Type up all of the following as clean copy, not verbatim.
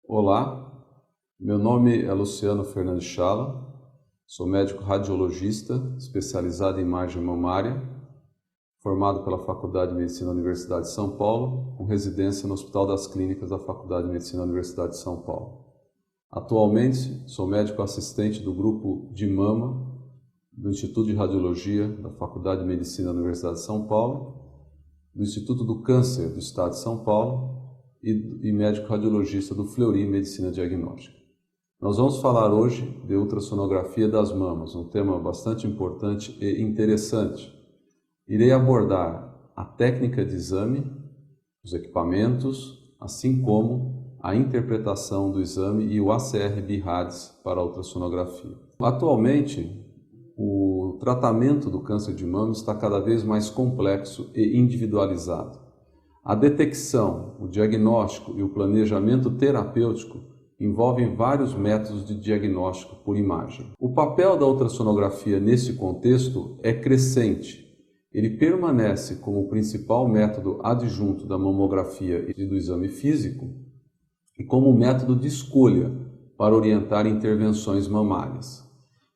Olá, meu nome é Luciano Fernandes Chala, sou médico radiologista especializado em imagem mamária, formado pela Faculdade de Medicina da Universidade de São Paulo, com residência no Hospital das Clínicas da Faculdade de Medicina da Universidade de São Paulo. Atualmente, sou médico assistente do grupo de mama do Instituto de Radiologia da Faculdade de Medicina da Universidade de São Paulo, do Instituto do Câncer do Estado de São Paulo e médico radiologista do Fleury Medicina Diagnóstica. Nós vamos falar hoje de ultrassonografia das mamas, um tema bastante importante e interessante. Irei abordar a técnica de exame, os equipamentos, assim como a interpretação do exame e o ACR BI-RADS para a ultrassonografia. Atualmente, o tratamento do câncer de mama está cada vez mais complexo e individualizado. A detecção, o diagnóstico e o planejamento terapêutico envolvem vários métodos de diagnóstico por imagem. O papel da ultrassonografia nesse contexto é crescente. Ele permanece como o principal método adjunto da mamografia e do exame físico e como método de escolha para orientar intervenções mamárias.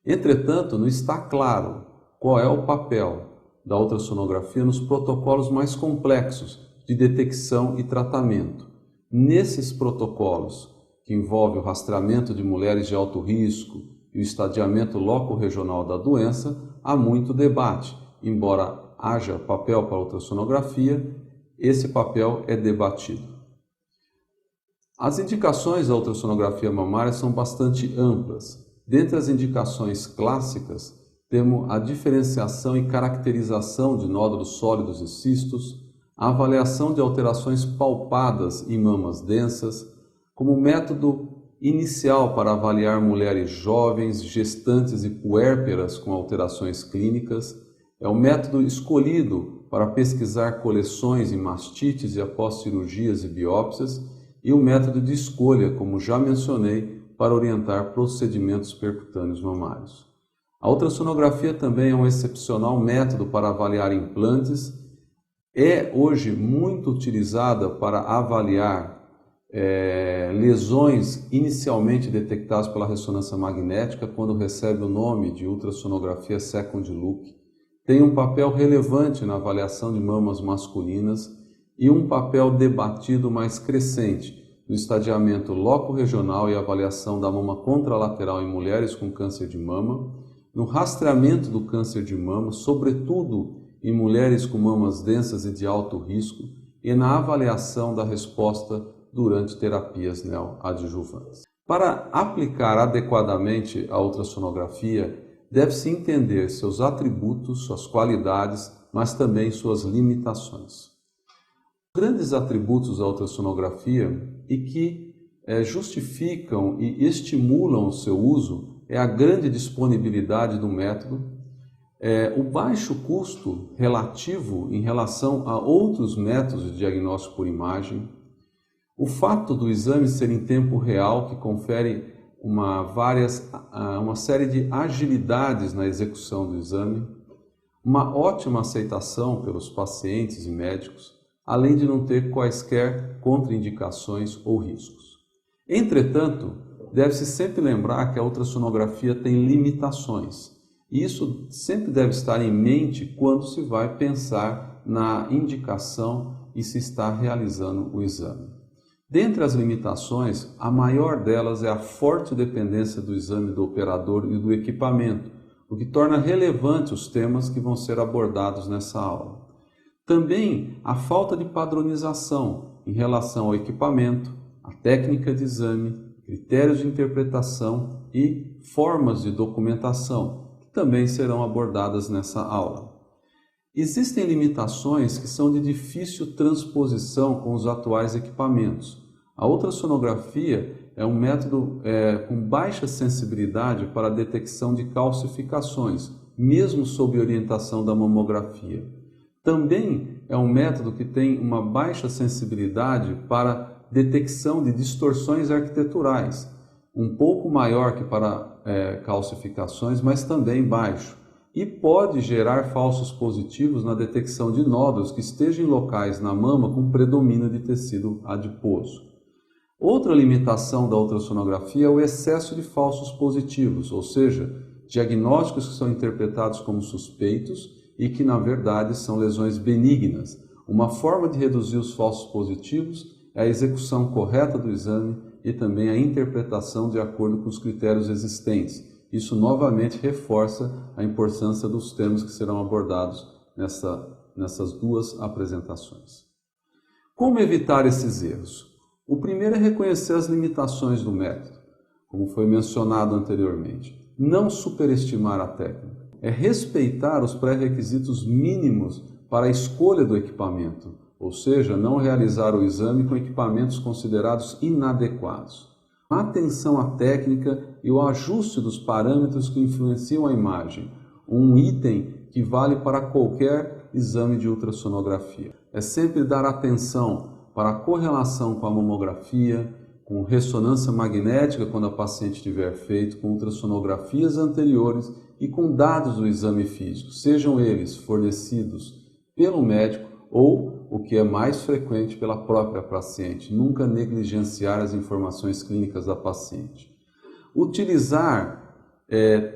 Entretanto, não está claro qual é o papel da ultrassonografia nos protocolos mais complexos de detecção e tratamento. Nesses protocolos, que envolvem o rastreamento de mulheres de alto risco e o estadiamento loco-regional da doença, há muito debate. Embora haja papel para a ultrassonografia, esse papel é debatido. As indicações da ultrassonografia mamária são bastante amplas. Dentre as indicações clássicas, temos a diferenciação e caracterização de nódulos sólidos e cistos, a avaliação de alterações palpadas em mamas densas, como método inicial para avaliar mulheres jovens, gestantes e puérperas com alterações clínicas, é o método escolhido para pesquisar coleções em mastites e após cirurgias e biópsias, e o método de escolha, como já mencionei, para orientar procedimentos percutâneos mamários. A ultrassonografia também é um excepcional método para avaliar implantes. É hoje muito utilizada para avaliar lesões inicialmente detectadas pela ressonância magnética, quando recebe o nome de ultrassonografia second look. Tem um papel relevante na avaliação de mamas masculinas e um papel debatido mais crescente no estadiamento loco-regional e avaliação da mama contralateral em mulheres com câncer de mama, no rastreamento do câncer de mama, sobretudo em mulheres com mamas densas e de alto risco, e na avaliação da resposta durante terapias neoadjuvantes. Para aplicar adequadamente a ultrassonografia, deve-se entender seus atributos, suas qualidades, mas também suas limitações. Grandes atributos da ultrassonografia e que justificam e estimulam o seu uso é a grande disponibilidade do método, o baixo custo relativo em relação a outros métodos de diagnóstico por imagem, o fato do exame ser em tempo real, que confere uma série de agilidades na execução do exame, uma ótima aceitação pelos pacientes e médicos, além de não ter quaisquer contraindicações ou riscos. Entretanto, deve-se sempre lembrar que a ultrassonografia tem limitações. E isso sempre deve estar em mente quando se vai pensar na indicação e se está realizando o exame. Dentre as limitações, a maior delas é a forte dependência do exame do operador e do equipamento, o que torna relevante os temas que vão ser abordados nessa aula. Também a falta de padronização em relação ao equipamento, a técnica de exame, critérios de interpretação e formas de documentação, que também serão abordadas nessa aula. Existem limitações que são de difícil transposição com os atuais equipamentos. A ultrassonografia é um método com baixa sensibilidade para a detecção de calcificações, mesmo sob orientação da mamografia. Também é um método que tem uma baixa sensibilidade para detecção de distorções arquiteturais, um pouco maior que para calcificações, mas também baixo, e pode gerar falsos positivos na detecção de nódulos que estejam em locais na mama com predomínio de tecido adiposo. Outra limitação da ultrassonografia é o excesso de falsos positivos, ou seja, diagnósticos que são interpretados como suspeitos e que na verdade são lesões benignas. Uma forma de reduzir os falsos positivos é a execução correta do exame e também a interpretação de acordo com os critérios existentes. Isso novamente reforça a importância dos termos que serão abordados nessas duas apresentações. Como evitar esses erros? O primeiro é reconhecer as limitações do método, como foi mencionado anteriormente. Não superestimar a técnica. É respeitar os pré-requisitos mínimos para a escolha do equipamento, ou seja, não realizar o exame com equipamentos considerados inadequados. Atenção à técnica e o ajuste dos parâmetros que influenciam a imagem, um item que vale para qualquer exame de ultrassonografia. É sempre dar atenção para a correlação com a mamografia, com ressonância magnética quando a paciente tiver feito, com ultrassonografias anteriores e com dados do exame físico, sejam eles fornecidos pelo médico ou, o que é mais frequente, pela própria paciente. Nunca negligenciar as informações clínicas da paciente. Utilizar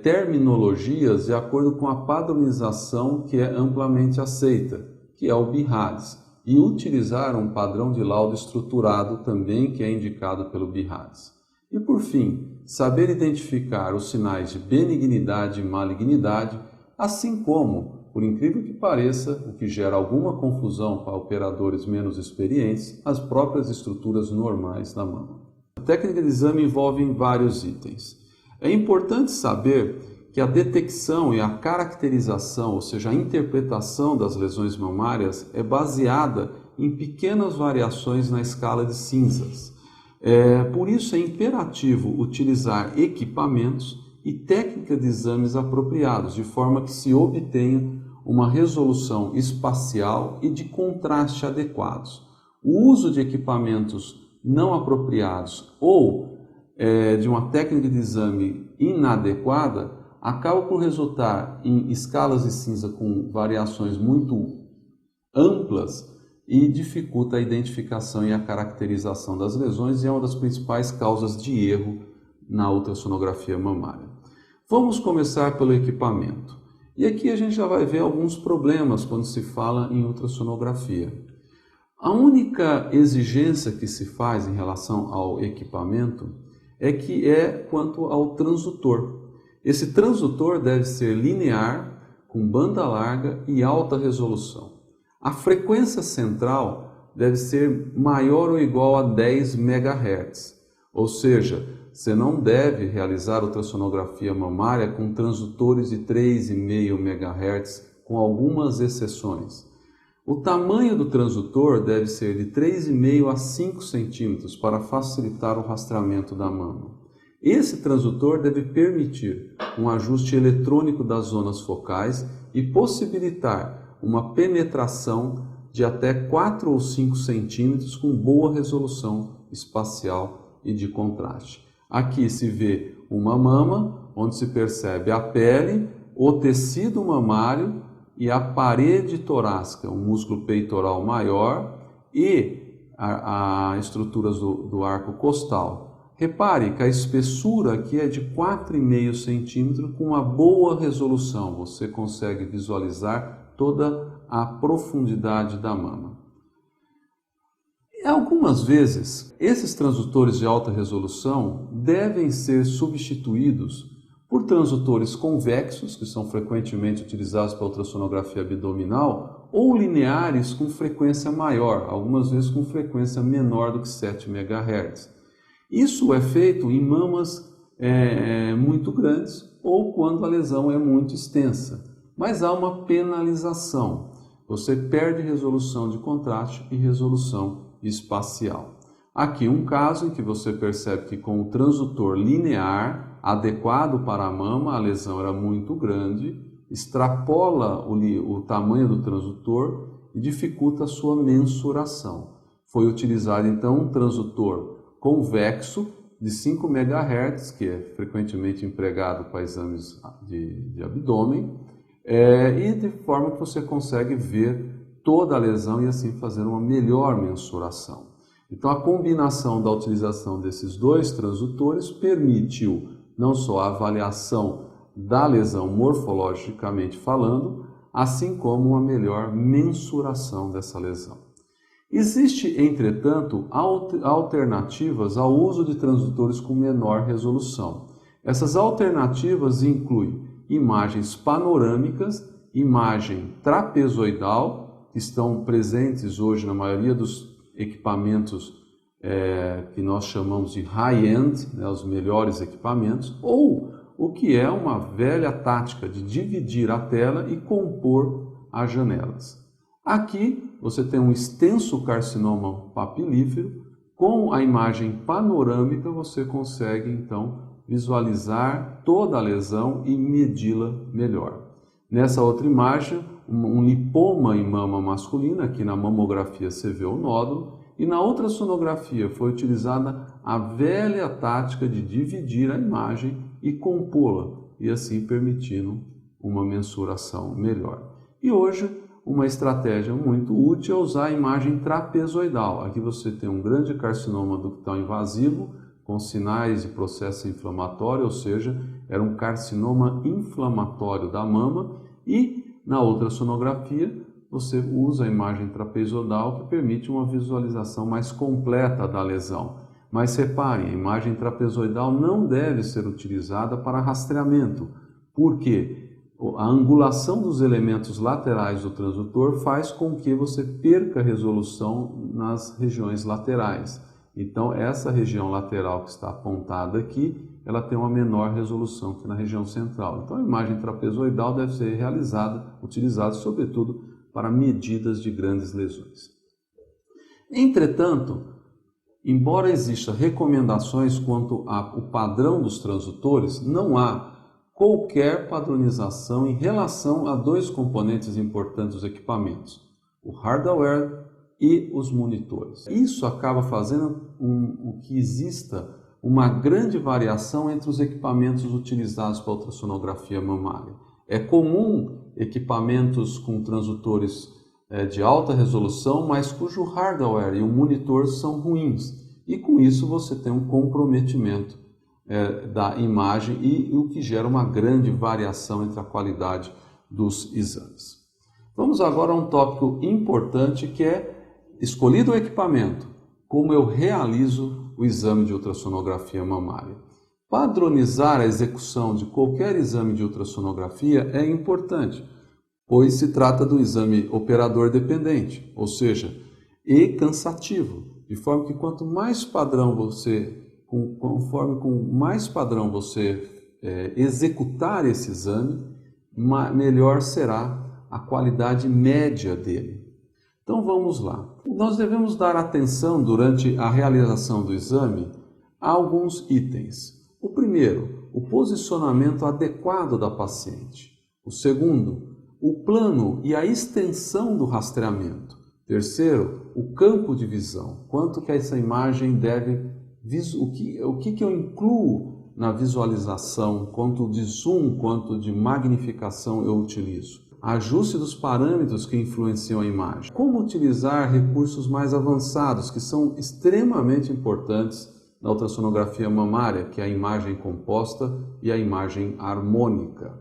terminologias de acordo com a padronização que é amplamente aceita, que é o BIRADS, e utilizar um padrão de laudo estruturado também que é indicado pelo BIRADS. E por fim, saber identificar os sinais de benignidade e malignidade, assim como, por incrível que pareça, o que gera alguma confusão para operadores menos experientes, as próprias estruturas normais da mama. A técnica de exame envolve vários itens. É importante saber que a detecção e a caracterização, ou seja, a interpretação das lesões mamárias é baseada em pequenas variações na escala de cinzas. Por isso é imperativo utilizar equipamentos e técnicas de exames apropriados, de forma que se obtenha uma resolução espacial e de contraste adequados. O uso de equipamentos não apropriados ou de uma técnica de exame inadequada acaba por resultar em escalas de cinza com variações muito amplas e dificulta a identificação e a caracterização das lesões e é uma das principais causas de erro na ultrassonografia mamária. Vamos começar pelo equipamento. E aqui a gente já vai ver alguns problemas quando se fala em ultrassonografia. A única exigência que se faz em relação ao equipamento é quanto ao transdutor. Esse transdutor deve ser linear, com banda larga e alta resolução. A frequência central deve ser maior ou igual a 10 MHz, ou seja, você não deve realizar ultrassonografia mamária com transdutores de 3,5 MHz, com algumas exceções. O tamanho do transdutor deve ser de 3,5 a 5 centímetros para facilitar o rastreamento da mama. Esse transdutor deve permitir um ajuste eletrônico das zonas focais e possibilitar uma penetração de até 4 ou 5 centímetros com boa resolução espacial e de contraste. Aqui se vê uma mama, onde se percebe a pele, o tecido mamário e a parede torácica, o músculo peitoral maior e as estruturas do arco costal. Repare que a espessura aqui é de 4,5 centímetros com uma boa resolução. Você consegue visualizar toda a profundidade da mama. Algumas vezes, esses transdutores de alta resolução devem ser substituídos por transdutores convexos, que são frequentemente utilizados para ultrassonografia abdominal, ou lineares com frequência maior, algumas vezes com frequência menor do que 7 MHz. Isso é feito em mamas muito grandes ou quando a lesão é muito extensa, mas há uma penalização. Você perde resolução de contraste e resolução espacial. Aqui um caso em que você percebe que com o transdutor linear adequado para a mama, a lesão era muito grande, extrapola o tamanho do transdutor e dificulta a sua mensuração. Foi utilizado então um transdutor convexo de 5 MHz, que é frequentemente empregado para exames de abdômen, e de forma que você consegue ver toda a lesão e assim fazer uma melhor mensuração. Então, a combinação da utilização desses dois transdutores permitiu não só a avaliação da lesão morfologicamente falando, assim como uma melhor mensuração dessa lesão. Existe, entretanto, alternativas ao uso de transdutores com menor resolução. Essas alternativas incluem imagens panorâmicas, imagem trapezoidal, que estão presentes hoje na maioria dos equipamentos que nós chamamos de high-end, né, os melhores equipamentos, ou o que é uma velha tática de dividir a tela e compor as janelas. Aqui você tem um extenso carcinoma papilífero, com a imagem panorâmica você consegue então visualizar toda a lesão e medi-la melhor. Nessa outra imagem, um lipoma em mama masculina, aqui na mamografia você vê o nódulo, e na outra sonografia foi utilizada a velha tática de dividir a imagem e compô-la, e assim permitindo uma mensuração melhor. E hoje, uma estratégia muito útil é usar a imagem trapezoidal. Aqui você tem um grande carcinoma ductal invasivo, com sinais de processo inflamatório, ou seja, era um carcinoma inflamatório da mama, e na outra sonografia você usa a imagem trapezoidal, que permite uma visualização mais completa da lesão. Mas reparem, a imagem trapezoidal não deve ser utilizada para rastreamento, porque a angulação dos elementos laterais do transdutor faz com que você perca resolução nas regiões laterais. Então, essa região lateral que está apontada aqui, ela tem uma menor resolução que na região central. Então, a imagem trapezoidal deve ser utilizada sobretudo para medidas de grandes lesões. Entretanto, embora existam recomendações quanto ao padrão dos transdutores, não há qualquer padronização em relação a dois componentes importantes dos equipamentos, o hardware e os monitores. Isso acaba fazendo que exista uma grande variação entre os equipamentos utilizados para a ultrassonografia mamária. É comum equipamentos com transdutores de alta resolução, mas cujo hardware e o monitor são ruins. E com isso você tem um comprometimento da imagem e o que gera uma grande variação entre a qualidade dos exames. Vamos agora a um tópico importante que é, escolhido o equipamento, como eu realizo o exame de ultrassonografia mamária. Padronizar a execução de qualquer exame de ultrassonografia é importante, pois se trata do exame operador dependente, ou seja, e cansativo, de forma que quanto mais padrão você executar esse exame, melhor será a qualidade média dele. Então vamos lá. Nós devemos dar atenção durante a realização do exame a alguns itens. O primeiro, o posicionamento adequado da paciente. O segundo, o plano e a extensão do rastreamento. Terceiro, o campo de visão. Quanto que essa imagem deve... O que eu incluo na visualização, quanto de zoom, quanto de magnificação eu utilizo. Ajuste dos parâmetros que influenciam a imagem. Como utilizar recursos mais avançados, que são extremamente importantes na ultrassonografia mamária, que é a imagem composta e a imagem harmônica.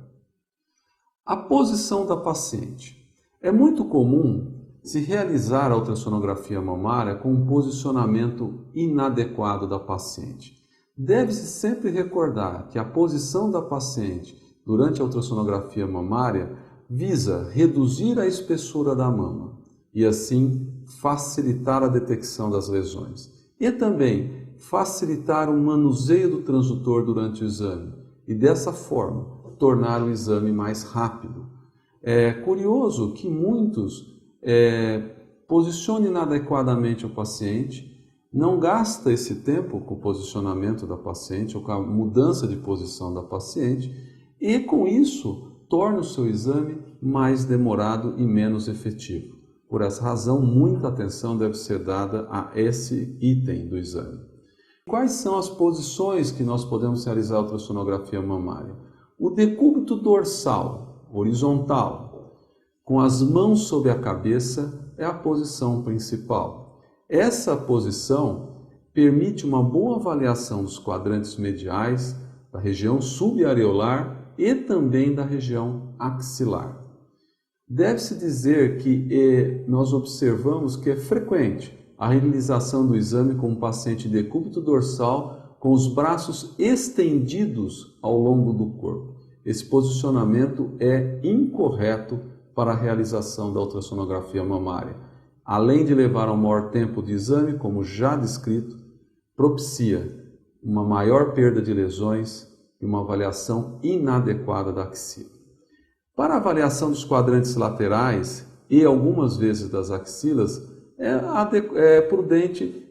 A posição da paciente. É muito comum se realizar a ultrassonografia mamária com um posicionamento inadequado da paciente. Deve-se sempre recordar que a posição da paciente durante a ultrassonografia mamária visa reduzir a espessura da mama e assim facilitar a detecção das lesões e também facilitar o manuseio do transdutor durante o exame e dessa forma tornar o exame mais rápido. É curioso que muitos posicionem inadequadamente o paciente, não gasta esse tempo com o posicionamento da paciente ou com a mudança de posição da paciente e com isso torna o seu exame mais demorado e menos efetivo. Por essa razão, muita atenção deve ser dada a esse item do exame. Quais são as posições que nós podemos realizar a ultrassonografia mamária? O decúbito dorsal, horizontal, com as mãos sobre a cabeça, é a posição principal. Essa posição permite uma boa avaliação dos quadrantes mediais, da região subareolar e também da região axilar. Deve-se dizer que nós observamos que é frequente a realização do exame com um paciente de decúbito dorsal com os braços estendidos ao longo do corpo. Esse posicionamento é incorreto para a realização da ultrassonografia mamária. Além de levar a um maior tempo de exame, como já descrito, propicia uma maior perda de lesões e uma avaliação inadequada da axila. Para a avaliação dos quadrantes laterais e algumas vezes das axilas, é prudente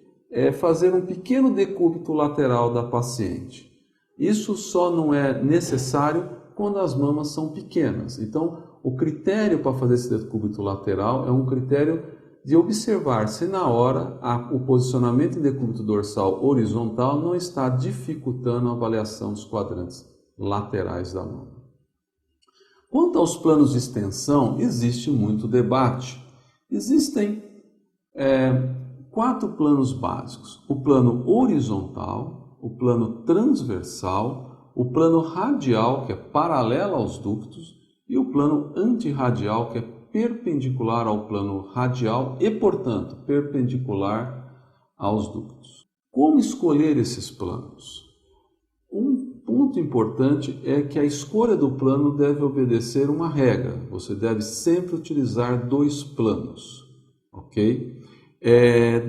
fazer um pequeno decúbito lateral da paciente. Isso só não é necessário quando as mamas são pequenas. Então, o critério para fazer esse decúbito lateral é um critério de observar se na hora o posicionamento em decúbito dorsal horizontal não está dificultando a avaliação dos quadrantes laterais da mama. Quanto aos planos de extensão, existe muito debate. Existem 4 planos básicos: o plano horizontal, o plano transversal, o plano radial, que é paralelo aos ductos, e o plano antirradial, que é perpendicular ao plano radial e, portanto, perpendicular aos ductos. Como escolher esses planos? Um ponto importante é que a escolha do plano deve obedecer uma regra. Você deve sempre utilizar 2 planos, ok?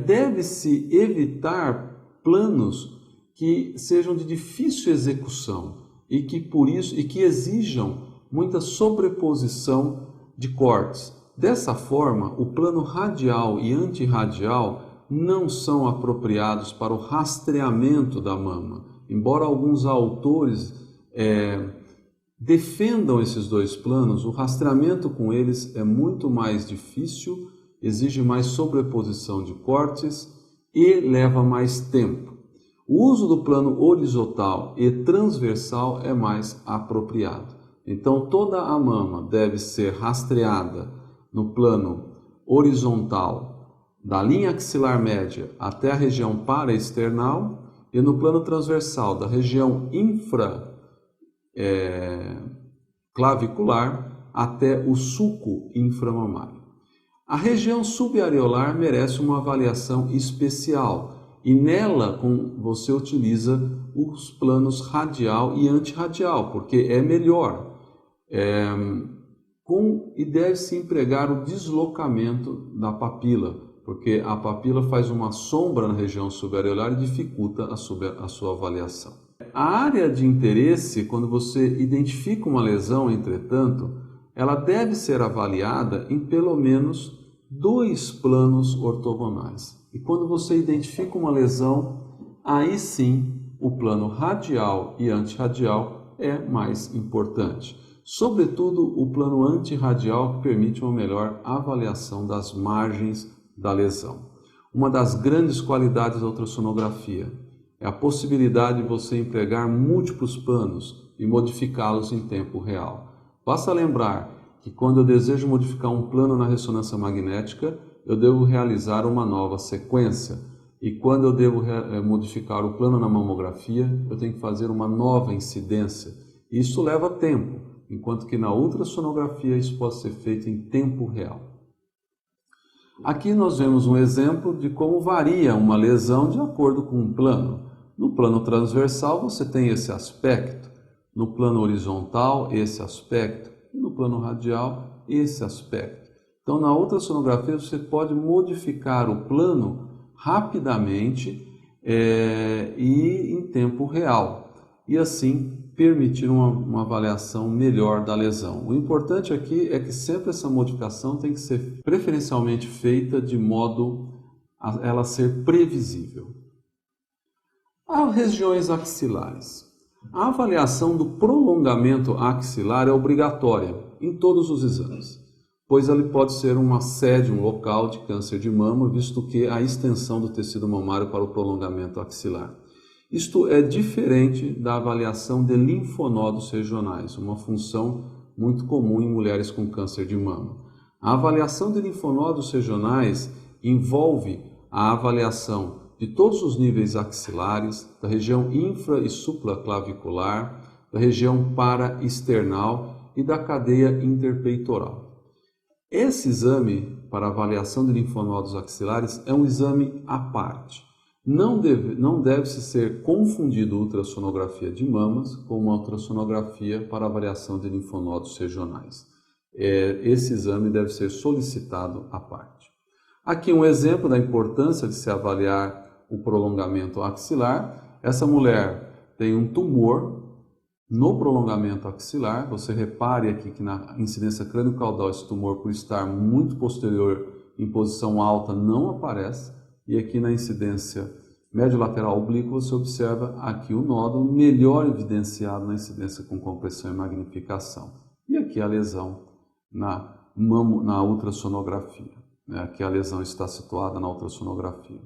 Deve-se evitar planos que sejam de difícil execução e que exijam muita sobreposição de cortes. Dessa forma, o plano radial e antirradial não são apropriados para o rastreamento da mama. Embora alguns autores defendam esses 2 planos, o rastreamento com eles é muito mais difícil, exige mais sobreposição de cortes e leva mais tempo. O uso do plano horizontal e transversal é mais apropriado. Então, toda a mama deve ser rastreada no plano horizontal, da linha axilar média até a região paraesternal, e no plano transversal, da região infraclavicular até o sulco inframamário. A região subareolar merece uma avaliação especial, e nela você utiliza os planos radial e antirradial, porque é melhor. E deve-se empregar o deslocamento da papila, porque a papila faz uma sombra na região subareolar e dificulta a sua avaliação. A área de interesse, quando você identifica uma lesão, entretanto, ela deve ser avaliada em pelo menos 2 planos ortogonais. E quando você identifica uma lesão, aí sim o plano radial e antirradial é mais importante. Sobretudo o plano antirradial, que permite uma melhor avaliação das margens da lesão. Uma das grandes qualidades da ultrassonografia é a possibilidade de você empregar múltiplos planos e modificá-los em tempo real. Basta lembrar que quando eu desejo modificar um plano na ressonância magnética, eu devo realizar uma nova sequência. E quando eu devo modificar o plano na mamografia, eu tenho que fazer uma nova incidência. Isso leva tempo, enquanto que na ultrassonografia isso pode ser feito em tempo real. Aqui nós vemos um exemplo de como varia uma lesão de acordo com um plano. No plano transversal você tem esse aspecto, no plano horizontal esse aspecto, e no plano radial esse aspecto. Então na ultrassonografia você pode modificar o plano rapidamente e em tempo real, e assim permitir uma avaliação melhor da lesão. O importante aqui é que sempre essa modificação tem que ser preferencialmente feita de modo a ela ser previsível. As regiões axilares. A avaliação do prolongamento axilar é obrigatória em todos os exames, pois ele pode ser uma sede, um local de câncer de mama, visto que a extensão do tecido mamário para o prolongamento axilar. Isto é diferente da avaliação de linfonodos regionais, uma função muito comum em mulheres com câncer de mama. A avaliação de linfonodos regionais envolve a avaliação de todos os níveis axilares, da região infra e supraclavicular, da região paraesternal e da cadeia interpeitoral. Esse exame para avaliação de linfonodos axilares é um exame à parte. Não deve-se ser confundido ultrassonografia de mamas com uma ultrassonografia para avaliação de linfonodos regionais. Esse exame deve ser solicitado à parte. Aqui um exemplo da importância de se avaliar o prolongamento axilar. Essa mulher tem um tumor no prolongamento axilar. Você repare aqui que na incidência crânio-caudal esse tumor, por estar muito posterior em posição alta, não aparece. E aqui na incidência médio-lateral oblíqua você observa aqui o nódulo melhor evidenciado na incidência com compressão e magnificação. E aqui a lesão na ultrassonografia. Aqui a lesão está situada na ultrassonografia.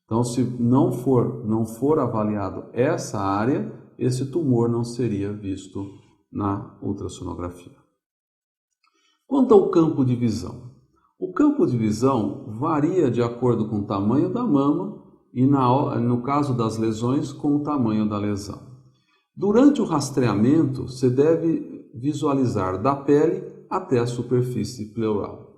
Então, se não for avaliado essa área, esse tumor não seria visto na ultrassonografia. Quanto ao campo de visão. O campo de visão varia de acordo com o tamanho da mama e, no caso das lesões, com o tamanho da lesão. Durante o rastreamento, você deve visualizar da pele até a superfície pleural.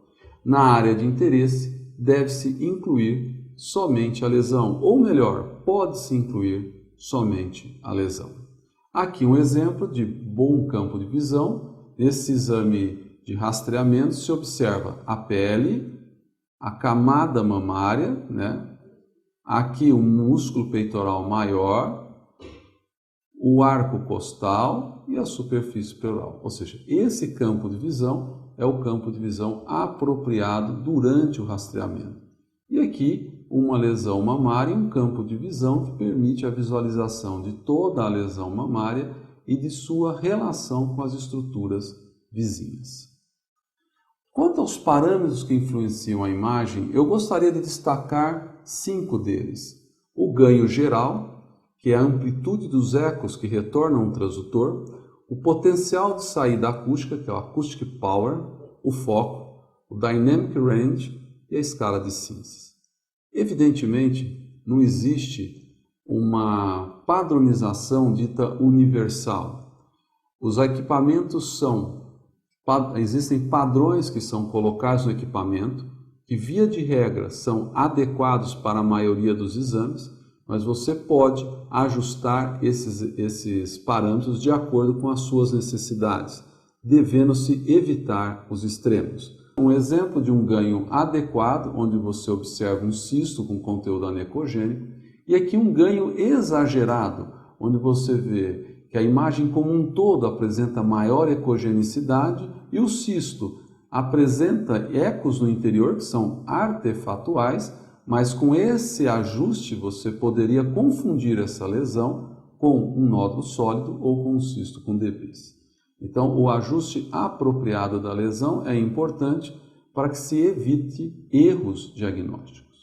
Na área de interesse, deve-se incluir somente a lesão, ou melhor, pode-se incluir somente a lesão. Aqui um exemplo de bom campo de visão. Nesse exame de rastreamento se observa a pele, a camada mamária, aqui o músculo peitoral maior, o arco costal e a superfície pleural. Ou seja, esse campo de visão é o campo de visão apropriado durante o rastreamento. E aqui uma lesão mamária, um campo de visão que permite a visualização de toda a lesão mamária e de sua relação com as estruturas vizinhas. Quanto aos parâmetros que influenciam a imagem, eu gostaria de destacar 5 deles. O ganho geral, que é a amplitude dos ecos que retornam ao transdutor, o potencial de saída acústica, que é o acoustic power, o foco, o dynamic range e a escala de Simpson. Evidentemente, não existe uma padronização dita universal. Os equipamentos existem padrões que são colocados no equipamento, que via de regra são adequados para a maioria dos exames, mas você pode ajustar esses parâmetros de acordo com as suas necessidades, devendo-se evitar os extremos. Um exemplo de um ganho adequado, onde você observa um cisto com conteúdo anecogênico, e aqui um ganho exagerado, onde você vê que a imagem como um todo apresenta maior ecogenicidade e o cisto apresenta ecos no interior, que são artefatuais, mas com esse ajuste você poderia confundir essa lesão com um nódulo sólido ou com um cisto com debris. Então, o ajuste apropriado da lesão é importante para que se evite erros diagnósticos.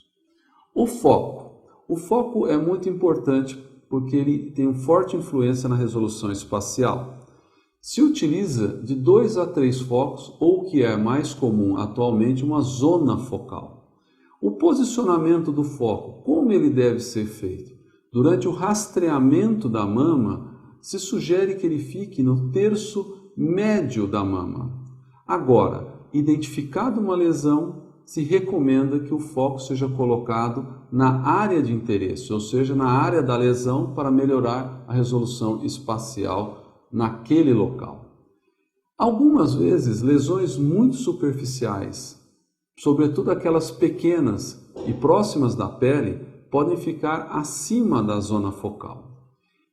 O foco. O foco é muito importante porque ele tem uma forte influência na resolução espacial. Se utiliza de 2 a 3 focos, ou o que é mais comum atualmente, uma zona focal. O posicionamento do foco, como ele deve ser feito? Durante o rastreamento da mama, se sugere que ele fique no terço médio da mama. Agora, identificada uma lesão, se recomenda que o foco seja colocado na área de interesse, ou seja, na área da lesão, para melhorar a resolução espacial naquele local. Algumas vezes, lesões muito superficiais, sobretudo aquelas pequenas e próximas da pele, podem ficar acima da zona focal.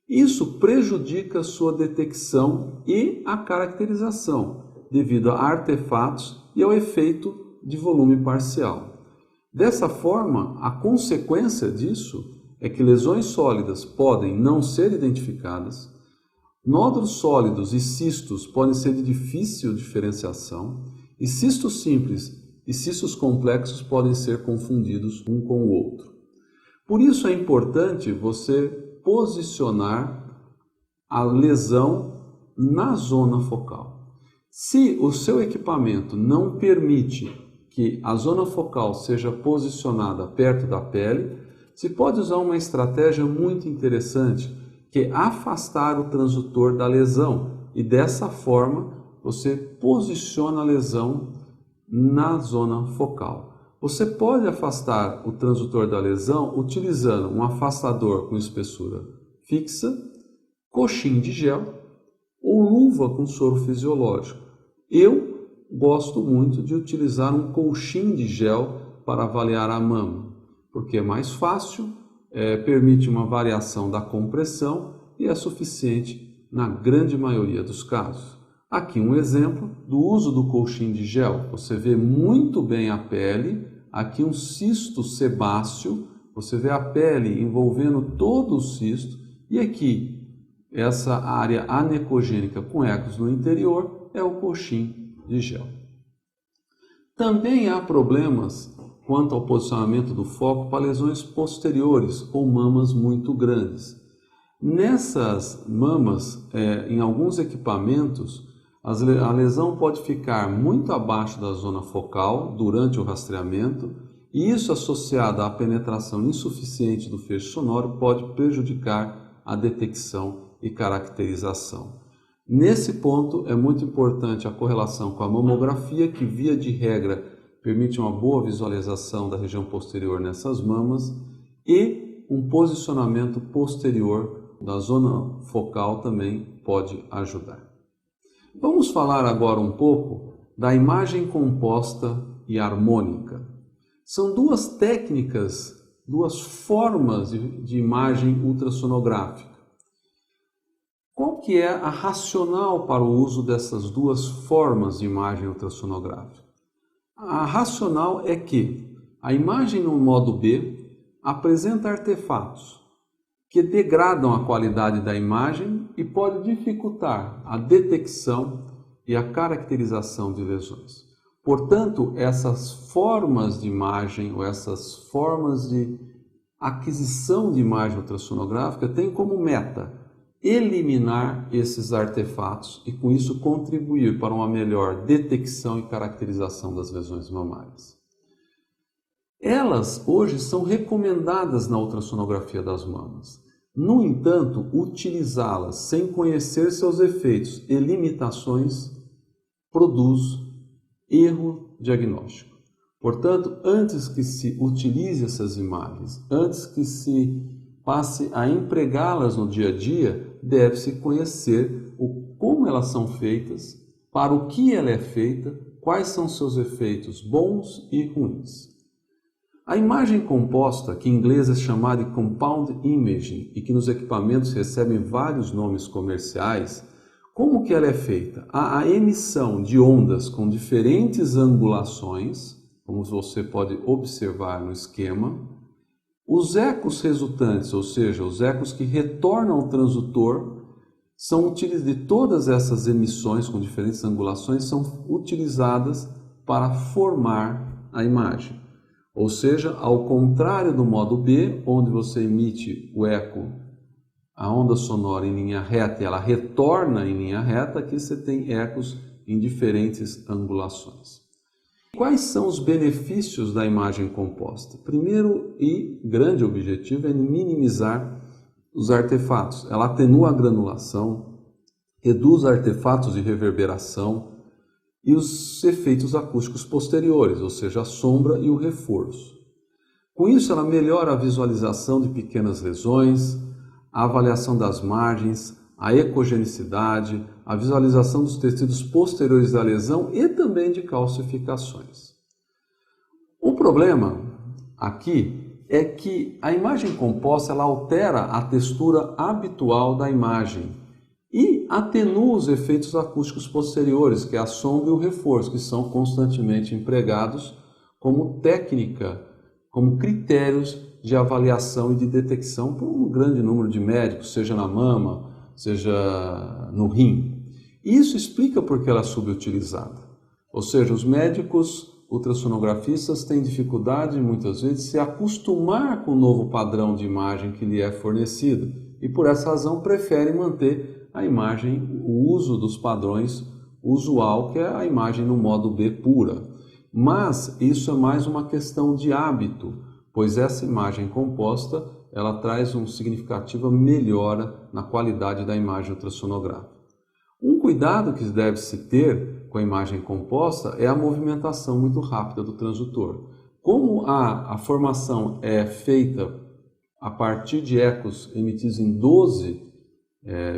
Isso prejudica sua detecção e a caracterização, devido a artefatos e ao efeito de volume parcial. Dessa forma, a consequência disso é que lesões sólidas podem não ser identificadas, nódulos sólidos e cistos podem ser de difícil diferenciação, e cistos simples e cistos complexos podem ser confundidos um com o outro. Por isso é importante você posicionar a lesão na zona focal. Se o seu equipamento não permite que a zona focal seja posicionada perto da pele, se pode usar uma estratégia muito interessante, que é afastar o transutor da lesão, e dessa forma você posiciona a lesão na zona focal. Você pode afastar o transutor da lesão utilizando um afastador com espessura fixa, coxim de gel ou luva com soro fisiológico. Eu gosto muito de utilizar um colchim de gel para avaliar a mama, porque é mais fácil, permite uma variação da compressão e é suficiente na grande maioria dos casos. Aqui um exemplo do uso do colchim de gel. Você vê muito bem a pele, aqui um cisto sebáceo, você vê a pele envolvendo todo o cisto, e aqui essa área anecogênica com ecos no interior é o colchim de gel. Também há problemas quanto ao posicionamento do foco para lesões posteriores ou mamas muito grandes. Nessas mamas, em alguns equipamentos, a lesão pode ficar muito abaixo da zona focal durante o rastreamento, e isso associado à penetração insuficiente do feixe sonoro pode prejudicar a detecção e caracterização. Nesse ponto é muito importante a correlação com a mamografia, que via de regra permite uma boa visualização da região posterior nessas mamas, e um posicionamento posterior da zona focal também pode ajudar. Vamos falar agora um pouco da imagem composta e harmônica. São duas técnicas, duas formas de imagem ultrassonográfica. Qual que é a racional para o uso dessas duas formas de imagem ultrassonográfica? A racional é que a imagem no modo B apresenta artefatos que degradam a qualidade da imagem e pode dificultar a detecção e a caracterização de lesões. Portanto, essas formas de imagem ou essas formas de aquisição de imagem ultrassonográfica têm como meta eliminar esses artefatos e com isso contribuir para uma melhor detecção e caracterização das lesões mamárias. Elas hoje são recomendadas na ultrassonografia das mamas. No entanto, utilizá-las sem conhecer seus efeitos e limitações produz erro diagnóstico. Portanto, antes que se utilize essas imagens, antes que se passe a empregá-las no dia a dia, deve-se conhecer como elas são feitas, para o que ela é feita, quais são seus efeitos bons e ruins. A imagem composta, que em inglês é chamada de compound imaging e que nos equipamentos recebem vários nomes comerciais, como que ela é feita? A emissão de ondas com diferentes angulações, como você pode observar no esquema. Os ecos resultantes, ou seja, os ecos que retornam ao transutor, de todas essas emissões com diferentes angulações, são utilizadas para formar a imagem. Ou seja, ao contrário do modo B, onde você emite o eco, a onda sonora em linha reta e ela retorna em linha reta, aqui você tem ecos em diferentes angulações. Quais são os benefícios da imagem composta? Primeiro e grande objetivo é minimizar os artefatos. Ela atenua a granulação, reduz artefatos de reverberação e os efeitos acústicos posteriores, ou seja, a sombra e o reforço. Com isso, ela melhora a visualização de pequenas lesões, a avaliação das margens, a ecogenicidade, a visualização dos tecidos posteriores da lesão e também de calcificações. O problema aqui é que a imagem composta ela altera a textura habitual da imagem e atenua os efeitos acústicos posteriores, que é a sombra e o reforço, que são constantemente empregados como técnica, como critérios de avaliação e de detecção por um grande número de médicos, seja na mama, seja no rim. Isso explica por que ela é subutilizada. Ou seja, os médicos ultrassonografistas têm dificuldade, muitas vezes, de se acostumar com o novo padrão de imagem que lhe é fornecido e, por essa razão, preferem manter a imagem, o uso dos padrões usual, que é a imagem no modo B pura. Mas isso é mais uma questão de hábito, pois essa imagem composta ela traz uma significativa melhora na qualidade da imagem ultrassonográfica. Um cuidado que deve-se ter com a imagem composta é a movimentação muito rápida do transdutor. Como a formação é feita a partir de ecos emitidos em 12,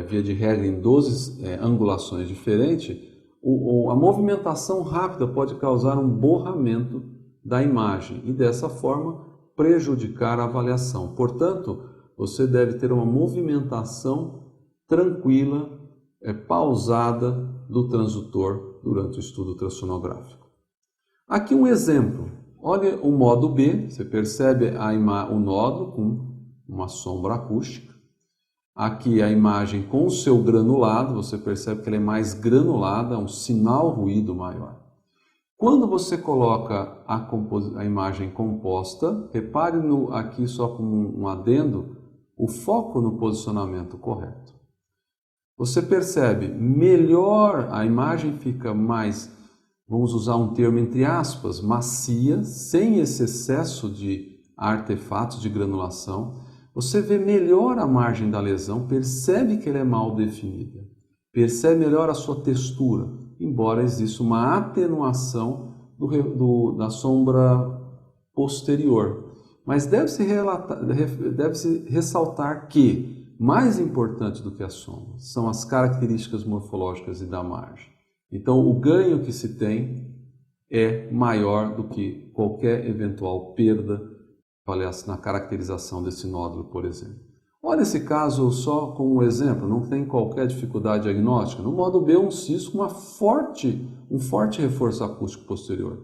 via de regra em 12 angulações diferentes, a movimentação rápida pode causar um borramento da imagem e dessa forma prejudicar a avaliação. Portanto, você deve ter uma movimentação tranquila, pausada do transdutor durante o estudo ultrassonográfico. Aqui um exemplo. Olha o modo B, você percebe o nódulo com uma sombra acústica. Aqui a imagem com o seu granulado, você percebe que ela é mais granulada, um sinal ruído maior. Quando você coloca a imagem composta, repare aqui só como um adendo, o foco no posicionamento correto. Você percebe, melhor a imagem fica mais, vamos usar um termo entre aspas, macia, sem esse excesso de artefatos de granulação. Você vê melhor a margem da lesão, percebe que ela é mal definida, percebe melhor a sua textura, embora exista uma atenuação da sombra posterior. Mas deve-se ressaltar que, mais importante do que a sombra, são as características morfológicas e da margem. Então, o ganho que se tem é maior do que qualquer eventual perda na caracterização desse nódulo, por exemplo. Olha esse caso só como um exemplo, não tem qualquer dificuldade diagnóstica. No modo B, um cisto com um forte reforço acústico posterior.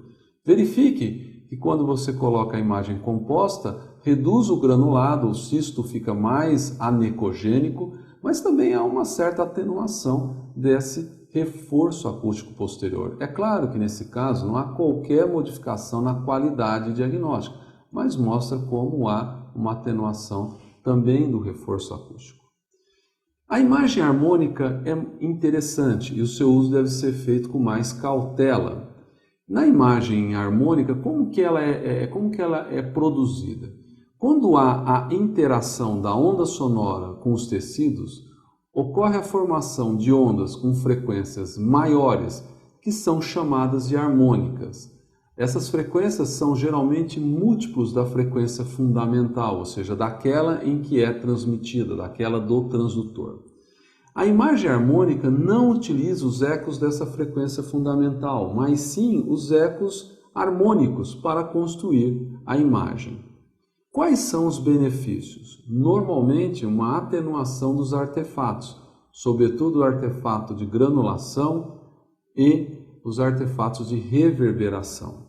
Verifique que quando você coloca a imagem composta, reduz o granulado, o cisto fica mais anecogênico, mas também há uma certa atenuação desse reforço acústico posterior. É claro que nesse caso não há qualquer modificação na qualidade diagnóstica, mas mostra como há uma atenuação também do reforço acústico. A imagem harmônica é interessante e o seu uso deve ser feito com mais cautela. Na imagem harmônica, como que ela é produzida? Quando há a interação da onda sonora com os tecidos, ocorre a formação de ondas com frequências maiores, que são chamadas de harmônicas. Essas frequências são geralmente múltiplos da frequência fundamental, ou seja, daquela em que é transmitida, daquela do transdutor. A imagem harmônica não utiliza os ecos dessa frequência fundamental, mas sim os ecos harmônicos para construir a imagem. Quais são os benefícios? Normalmente, uma atenuação dos artefatos, sobretudo o artefato de granulação e os artefatos de reverberação.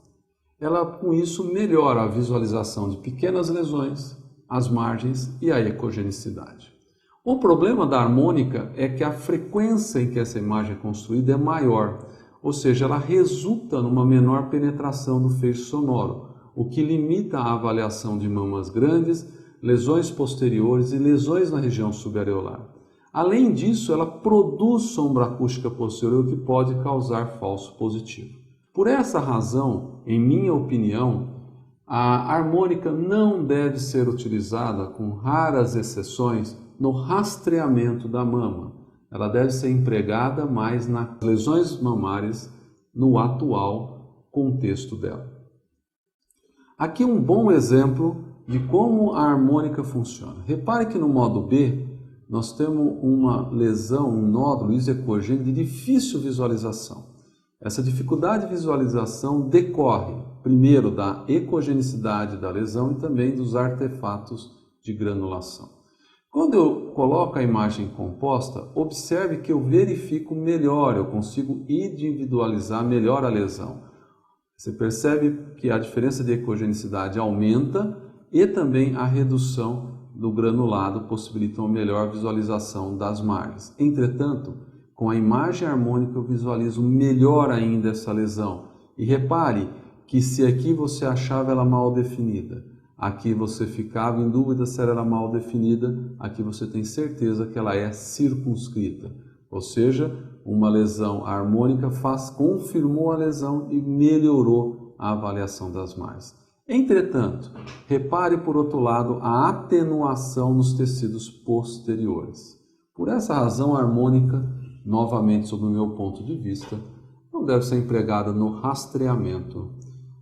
Ela, com isso, melhora a visualização de pequenas lesões, as margens e a ecogenicidade. O problema da harmônica é que a frequência em que essa imagem é construída é maior, ou seja, ela resulta numa menor penetração do feixe sonoro, o que limita a avaliação de mamas grandes, lesões posteriores e lesões na região subareolar. Além disso, ela produz sombra acústica posterior, que pode causar falso positivo. Por essa razão, em minha opinião, a harmônica não deve ser utilizada, com raras exceções, no rastreamento da mama. Ela deve ser empregada mais nas lesões mamárias no atual contexto dela. Aqui um bom exemplo de como a harmônica funciona. Repare que no modo B, nós temos uma lesão, um nódulo isecogênico de difícil visualização. Essa dificuldade de visualização decorre, primeiro, da ecogenicidade da lesão e também dos artefatos de granulação. Quando eu coloco a imagem composta, observe que eu verifico melhor, eu consigo individualizar melhor a lesão. Você percebe que a diferença de ecogenicidade aumenta e também a redução do granulado possibilita uma melhor visualização das margens. Entretanto, com a imagem harmônica eu visualizo melhor ainda essa lesão. E repare que se aqui você achava ela mal definida, aqui você ficava em dúvida se ela era mal definida, aqui você tem certeza que ela é circunscrita. Ou seja, uma lesão harmônica confirmou a lesão e melhorou a avaliação das margens. Entretanto, repare por outro lado a atenuação nos tecidos posteriores. Por essa razão, a harmônica, novamente sob o meu ponto de vista, não deve ser empregada no rastreamento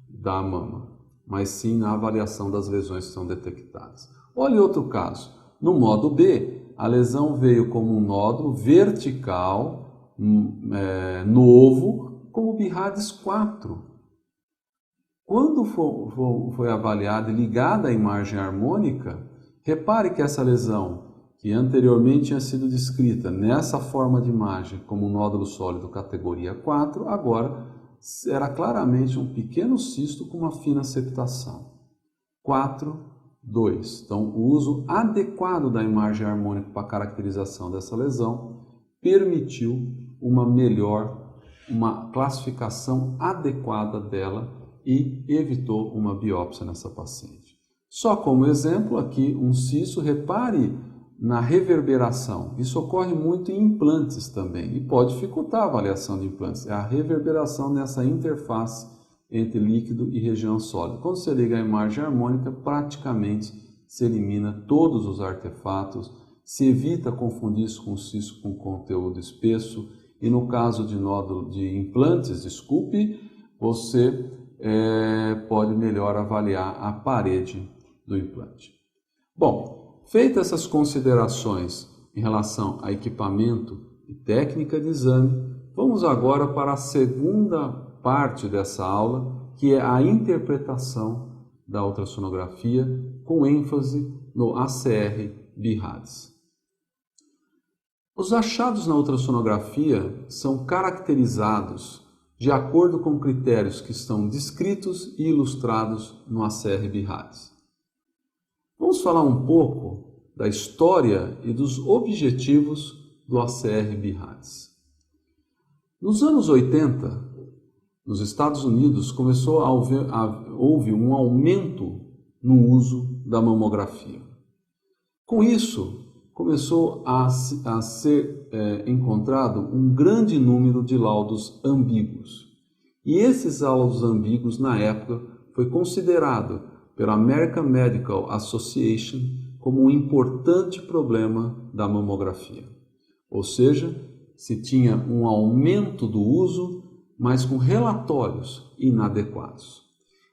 da mama, mas sim na avaliação das lesões que são detectadas. Olhe outro caso. No modo B, a lesão veio como um nódulo vertical, novo, como BIRADS 4. Quando foi avaliada e ligada à imagem harmônica, repare que essa lesão, que anteriormente tinha sido descrita nessa forma de imagem como um nódulo sólido categoria 4, agora era claramente um pequeno cisto com uma fina septação. 4, 2. Então, o uso adequado da imagem harmônica para a caracterização dessa lesão permitiu uma classificação adequada dela e evitou uma biópsia nessa paciente. Só como exemplo aqui, um cisto, repare na reverberação. Isso ocorre muito em implantes também e pode dificultar a avaliação de implantes. É a reverberação nessa interface entre líquido e região sólida. Quando você liga a imagem harmônica, praticamente se elimina todos os artefatos, se evita confundir isso com cisto com conteúdo espesso e no caso de nódulo de implantes, você pode melhor avaliar a parede do implante. Bom, feitas essas considerações em relação a equipamento e técnica de exame, vamos agora para a segunda parte dessa aula, que é a interpretação da ultrassonografia com ênfase no ACR-BIRADS. Os achados na ultrassonografia são caracterizados de acordo com critérios que estão descritos e ilustrados no ACR-BIRADS. Vamos falar um pouco da história e dos objetivos do ACR-BIRADS. Nos anos 80, nos Estados Unidos, houve um aumento no uso da mamografia. Com isso, começou a ser encontrado um grande número de laudos ambíguos. E esses laudos ambíguos, na época, foi considerado pela American Medical Association como um importante problema da mamografia. Ou seja, se tinha um aumento do uso, mas com relatórios inadequados.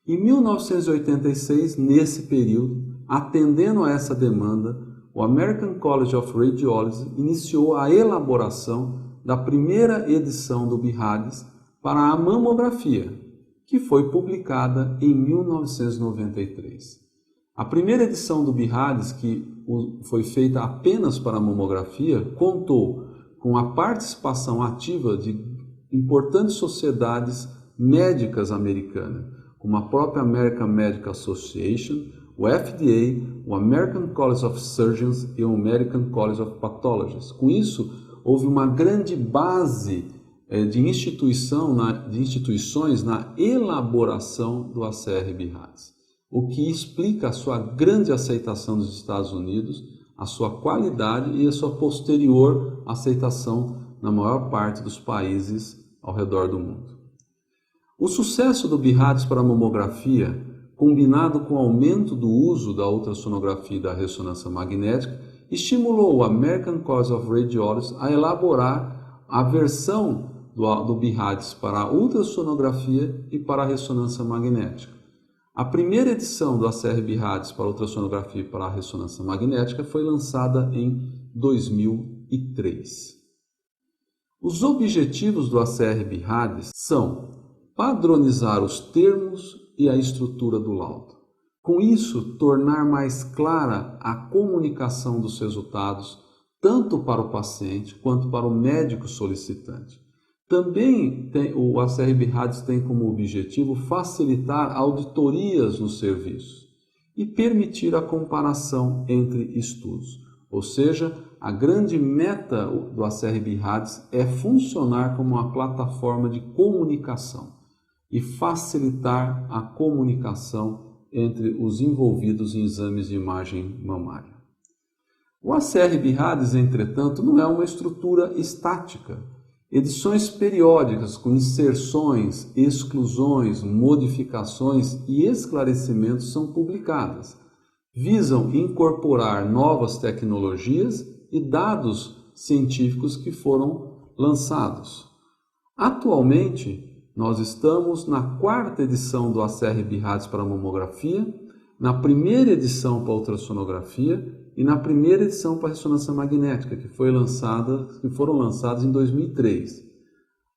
Em 1986, nesse período, atendendo a essa demanda, o American College of Radiology iniciou a elaboração da primeira edição do BIRADS para a mamografia, que foi publicada em 1993. A primeira edição do BIRADS, que foi feita apenas para a mamografia, contou com a participação ativa de importantes sociedades médicas americanas, como a própria American Medical Association, o FDA, o American College of Surgeons e o American College of Pathologists. Com isso, houve uma grande base de instituições na elaboração do ACR-BIRADS, o que explica a sua grande aceitação nos Estados Unidos, a sua qualidade e a sua posterior aceitação na maior parte dos países ao redor do mundo. O sucesso do BIRADS para a mamografia, combinado com o aumento do uso da ultrassonografia e da ressonância magnética, estimulou o American College of Radiology a elaborar a versão do BIRADS para a ultrassonografia e para a ressonância magnética. A primeira edição do ACR-BIRADS para a ultrassonografia e para a ressonância magnética foi lançada em 2003. Os objetivos do ACR-BIRADS são padronizar os termos e a estrutura do laudo. Com isso, tornar mais clara a comunicação dos resultados, tanto para o paciente quanto para o médico solicitante. Também o ACR-BIRADS tem como objetivo facilitar auditorias nos serviços e permitir a comparação entre estudos. Ou seja, a grande meta do ACR-BIRADS é funcionar como uma plataforma de comunicação e facilitar a comunicação entre os envolvidos em exames de imagem mamária. O ACR-BIRADS, entretanto, não é uma estrutura estática. Edições periódicas com inserções, exclusões, modificações e esclarecimentos são publicadas. Visam incorporar novas tecnologias e dados científicos que foram lançados. Atualmente, nós estamos na 4ª edição do ACR-BIRADS para mamografia, na 1ª edição para ultrassonografia e na 1ª edição para ressonância magnética, que foram lançadas em 2003.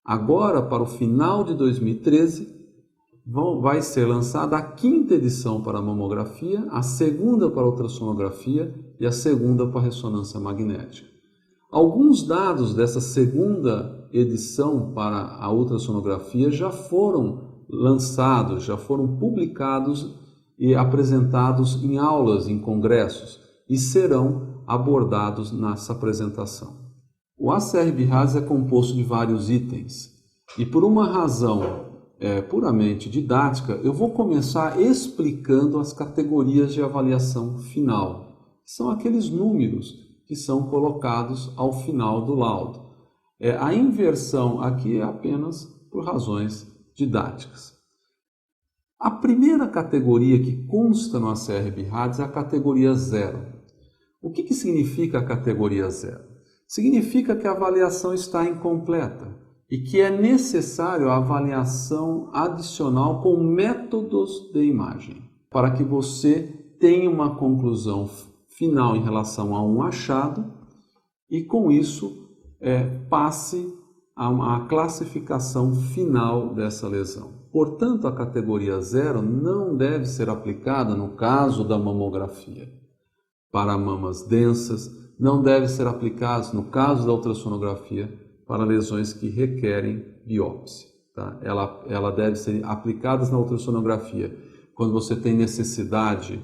Agora, para o final de 2013, vai ser lançada a 5ª edição para a mamografia, a 2ª para a ultrassonografia e a 2ª para a ressonância magnética. Alguns dados dessa 2ª edição para a ultrassonografia já foram lançados, já foram publicados e apresentados em aulas, em congressos, e serão abordados nessa apresentação. O ACR-BIRADS é composto de vários itens, e por uma razão puramente didática, eu vou começar explicando as categorias de avaliação final, que são aqueles números que são colocados ao final do laudo. A inversão aqui é apenas por razões didáticas. A primeira categoria que consta no ACR-BIRADS é a categoria 0. O que significa a categoria 0? Significa que a avaliação está incompleta e que é necessário a avaliação adicional com métodos de imagem, para que você tenha uma conclusão final em relação a um achado e com isso passe a uma classificação final dessa lesão. Portanto, a categoria 0 não deve ser aplicada no caso da mamografia para mamas densas, não deve ser aplicada no caso da ultrassonografia para lesões que requerem biópsia. Tá? Ela deve ser aplicada na ultrassonografia quando você tem necessidade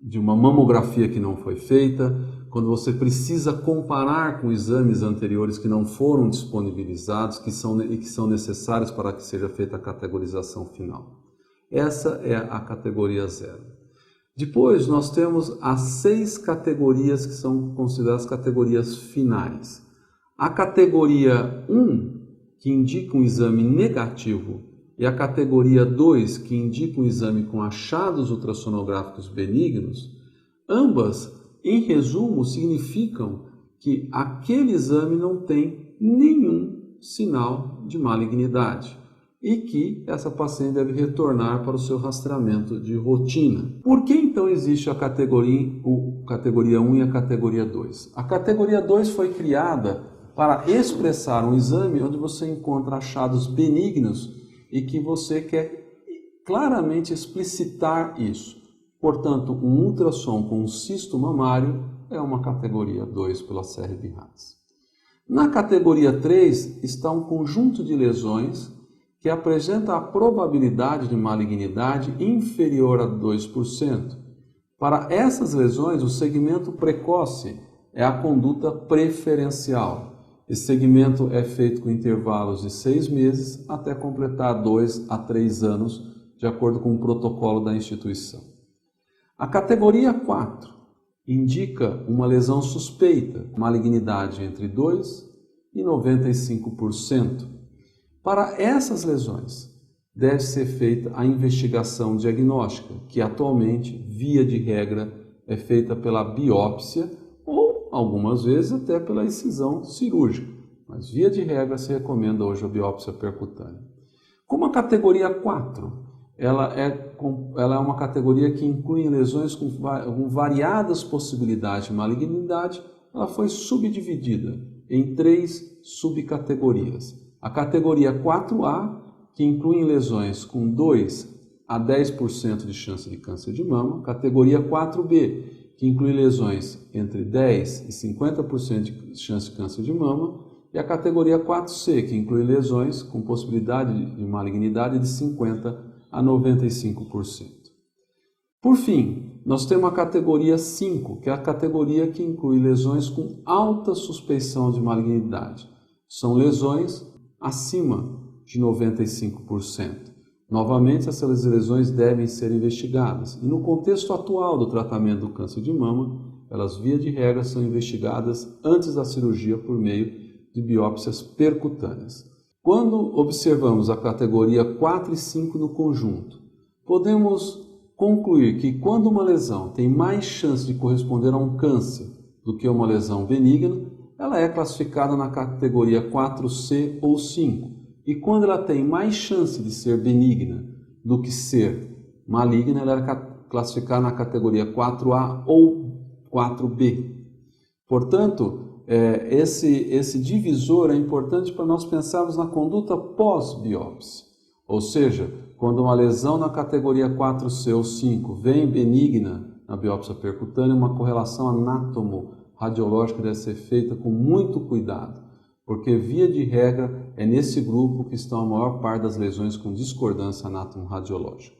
de uma mamografia que não foi feita, quando você precisa comparar com exames anteriores que não foram disponibilizados e que são necessários para que seja feita a categorização final. Essa é a categoria 0. Depois nós temos as 6 categorias que são consideradas categorias finais. A categoria 1, que indica um exame negativo, e a categoria 2, que indica um exame com achados ultrassonográficos benignos, ambas, em resumo, significam que aquele exame não tem nenhum sinal de malignidade e que essa paciente deve retornar para o seu rastreamento de rotina. Por que então existe a categoria 1 e a categoria 2? A categoria 2 foi criada para expressar um exame onde você encontra achados benignos e que você quer claramente explicitar isso. Portanto, um ultrassom com um cisto mamário é uma categoria 2 pela ACR-BIRADS. Na categoria 3 está um conjunto de lesões que apresenta a probabilidade de malignidade inferior a 2%. Para essas lesões, o segmento precoce é a conduta preferencial. Esse segmento é feito com intervalos de 6 meses até completar 2 a 3 anos, de acordo com o protocolo da instituição. A categoria 4 indica uma lesão suspeita, malignidade entre 2% e 95%. Para essas lesões, deve ser feita a investigação diagnóstica, que atualmente, via de regra, é feita pela biópsia ou, algumas vezes, até pela incisão cirúrgica. Mas, via de regra, se recomenda hoje a biópsia percutânea. Como a categoria 4, ela é uma categoria que inclui lesões com variadas possibilidades de malignidade, ela foi subdividida em 3 subcategorias. A categoria 4A, que inclui lesões com 2 a 10% de chance de câncer de mama. Categoria 4B, que inclui lesões entre 10% e 50% de chance de câncer de mama. E a categoria 4C, que inclui lesões com possibilidade de malignidade de 50% a 95%. Por fim, nós temos a categoria 5, que é a categoria que inclui lesões com alta suspeição de malignidade. São lesões acima de 95%. Novamente, essas lesões devem ser investigadas. E no contexto atual do tratamento do câncer de mama, elas, via de regra, são investigadas antes da cirurgia por meio de biópsias percutâneas. Quando observamos a categoria 4 e 5 no conjunto, podemos concluir que quando uma lesão tem mais chance de corresponder a um câncer do que uma lesão benigna, ela é classificada na categoria 4C ou 5. E quando ela tem mais chance de ser benigna do que ser maligna, ela é classificada na categoria 4A ou 4B. Portanto, esse divisor é importante para nós pensarmos na conduta pós-biópsia. Ou seja, quando uma lesão na categoria 4C ou 5 vem benigna na biópsia percutânea, uma correlação anátomo-radiológica deve ser feita com muito cuidado, porque, via de regra, é nesse grupo que estão a maior parte das lesões com discordância anátomo-radiológica.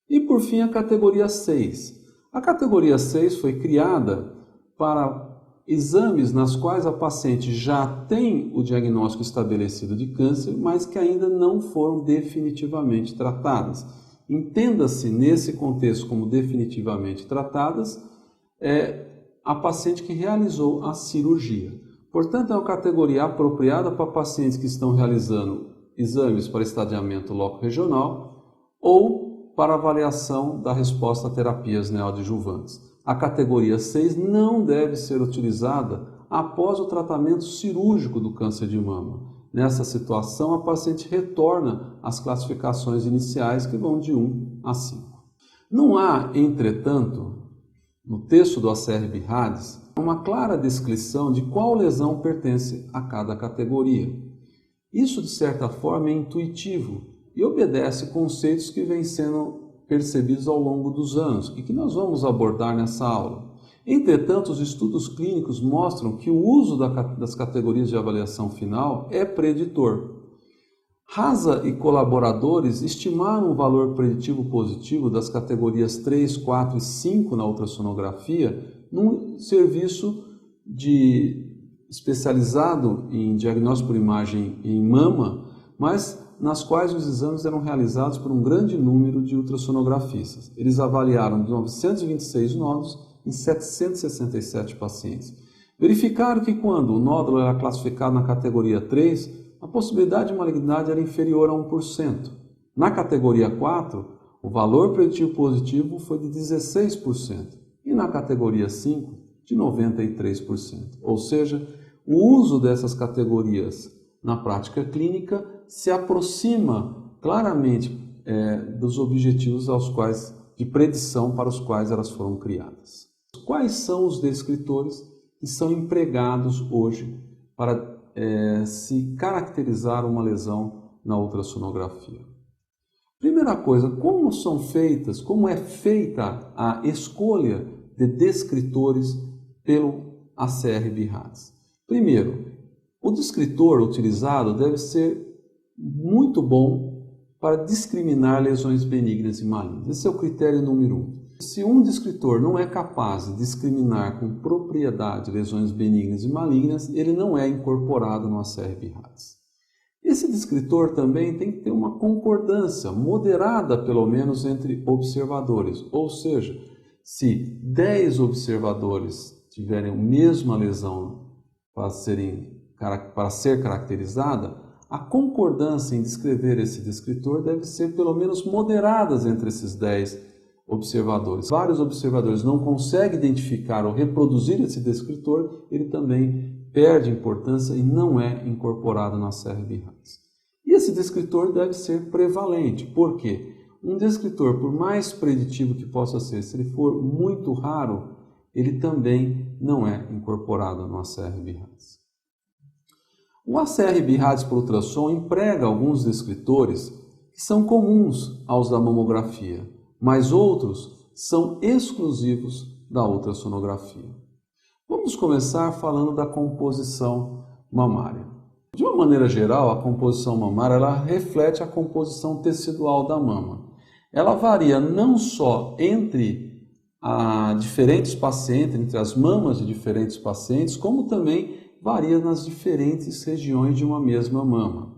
E, por fim, a categoria 6. A categoria 6 foi criada para exames nas quais a paciente já tem o diagnóstico estabelecido de câncer, mas que ainda não foram definitivamente tratadas. Entenda-se nesse contexto como definitivamente tratadas a paciente que realizou a cirurgia. Portanto, é uma categoria apropriada para pacientes que estão realizando exames para estadiamento loco-regional ou para avaliação da resposta a terapias neoadjuvantes. A categoria 6 não deve ser utilizada após o tratamento cirúrgico do câncer de mama. Nessa situação, a paciente retorna às classificações iniciais, que vão de 1 a 5. Não há, entretanto, no texto do ACR-BIRADS, uma clara descrição de qual lesão pertence a cada categoria. Isso, de certa forma, é intuitivo e obedece conceitos que vêm sendo percebidos ao longo dos anos e que nós vamos abordar nessa aula. Entretanto, os estudos clínicos mostram que o uso das categorias de avaliação final é preditor. Rasa e colaboradores estimaram o valor preditivo positivo das categorias 3, 4 e 5 na ultrassonografia num serviço especializado em diagnóstico por imagem em mama, mas nas quais os exames eram realizados por um grande número de ultrassonografistas. Eles avaliaram 926 nódulos em 767 pacientes. Verificaram que quando o nódulo era classificado na categoria 3, a possibilidade de malignidade era inferior a 1%. Na categoria 4, o valor preditivo positivo foi de 16%. E na categoria 5, de 93%. Ou seja, o uso dessas categorias na prática clínica se aproxima claramente dos objetivos de predição para os quais elas foram criadas. Quais são os descritores que são empregados hoje para se caracterizar uma lesão na ultrassonografia? Primeira coisa, como é feita a escolha de descritores pelo ACR-BIRADS? Primeiro, o descritor utilizado deve ser muito bom para discriminar lesões benignas e malignas. Esse é o critério número 1. Se um descritor não é capaz de discriminar com propriedade lesões benignas e malignas, ele não é incorporado no ACR-BIRADS. Esse descritor também tem que ter uma concordância moderada, pelo menos, entre observadores. Ou seja, se 10 observadores tiverem a mesma lesão para ser caracterizada, a concordância em descrever esse descritor deve ser pelo menos moderada entre esses 10 observadores. Vários observadores não conseguem identificar ou reproduzir esse descritor, ele também perde importância e não é incorporado na ACR-BIRADS. E esse descritor deve ser prevalente. Por quê? Um descritor, por mais preditivo que possa ser, se ele for muito raro, ele também não é incorporado no ACR-BIRADS. O ACR-BIRADS por ultrassom emprega alguns descritores que são comuns aos da mamografia, mas outros são exclusivos da ultrassonografia. Vamos começar falando da composição mamária. De uma maneira geral, a composição mamária ela reflete a composição tecidual da mama. Ela varia não só entre diferentes pacientes, entre as mamas de diferentes pacientes, como também varia nas diferentes regiões de uma mesma mama.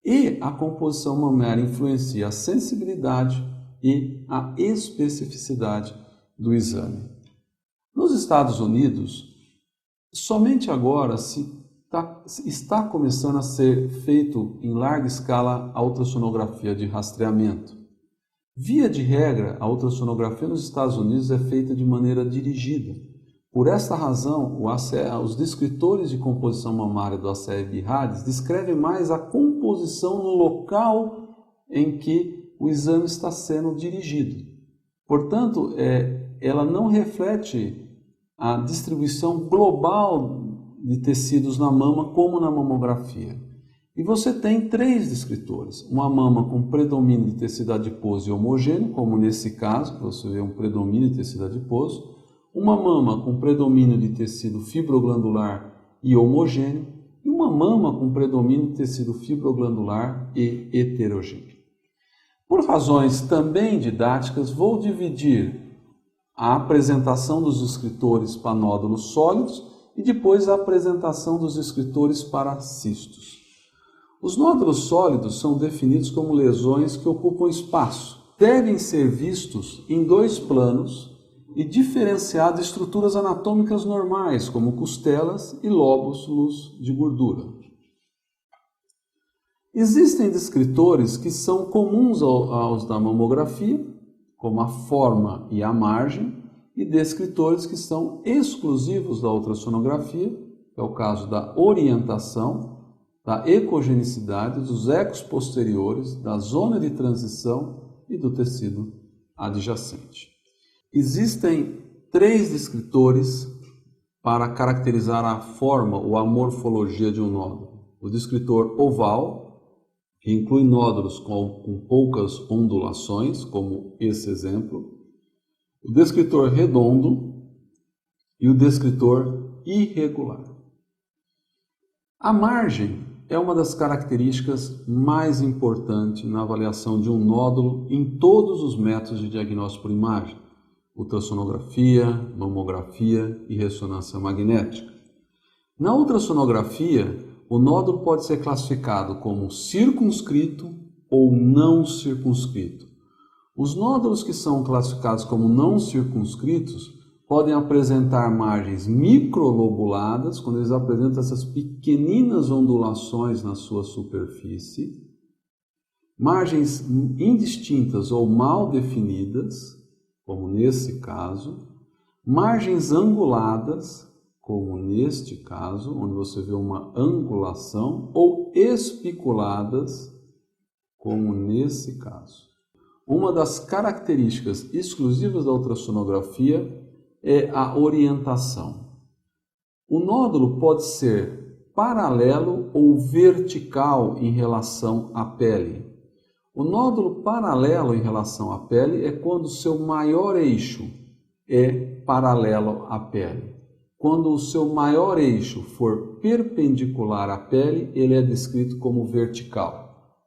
E a composição mamária influencia a sensibilidade e a especificidade do exame. Nos Estados Unidos, somente agora se está começando a ser feito em larga escala a ultrassonografia de rastreamento. Via de regra, a ultrassonografia nos Estados Unidos é feita de maneira dirigida. Por esta razão, os descritores de composição mamária do ACE-BIRADS descrevem mais a composição no local em que o exame está sendo dirigido. Portanto, ela não reflete a distribuição global de tecidos na mama como na mamografia. E você tem 3 descritores, uma mama com predomínio de tecido adiposo e homogêneo, como nesse caso, você vê um predomínio de tecido adiposo, uma mama com predomínio de tecido fibroglandular e homogêneo, e uma mama com predomínio de tecido fibroglandular e heterogêneo. Por razões também didáticas, vou dividir a apresentação dos descritores para nódulos sólidos e depois a apresentação dos descritores para cistos. Os nódulos sólidos são definidos como lesões que ocupam espaço. Devem ser vistos em 2 planos e diferenciados de estruturas anatômicas normais, como costelas e lóbulos de gordura. Existem descritores que são comuns aos da mamografia, como a forma e a margem, e descritores que são exclusivos da ultrassonografia, que é o caso da orientação, da ecogenicidade, dos ecos posteriores, da zona de transição e do tecido adjacente. Existem 3 descritores para caracterizar a forma ou a morfologia de um nódulo. O descritor oval, que inclui nódulos com poucas ondulações, como esse exemplo. O descritor redondo e o descritor irregular. A margem é uma das características mais importantes na avaliação de um nódulo em todos os métodos de diagnóstico por imagem, ultrassonografia, mamografia e ressonância magnética. Na ultrassonografia, o nódulo pode ser classificado como circunscrito ou não circunscrito. Os nódulos que são classificados como não circunscritos podem apresentar margens microlobuladas, quando eles apresentam essas pequeninas ondulações na sua superfície, margens indistintas ou mal definidas, como nesse caso, margens anguladas, como neste caso, onde você vê uma angulação, ou espiculadas, como nesse caso. Uma das características exclusivas da ultrassonografia é a orientação. O nódulo pode ser paralelo ou vertical em relação à pele. O nódulo paralelo em relação à pele é quando o seu maior eixo é paralelo à pele. Quando o seu maior eixo for perpendicular à pele, ele é descrito como vertical.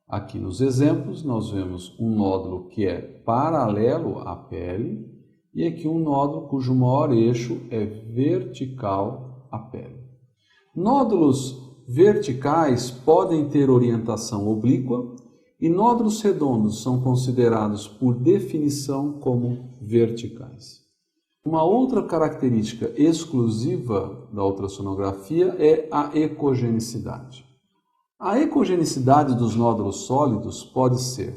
Aqui nos exemplos nós vemos um nódulo que é paralelo à pele e aqui um nódulo cujo maior eixo é vertical à pele. Nódulos verticais podem ter orientação oblíqua e nódulos redondos são considerados por definição como verticais. Uma outra característica exclusiva da ultrassonografia é a ecogenicidade. A ecogenicidade dos nódulos sólidos pode ser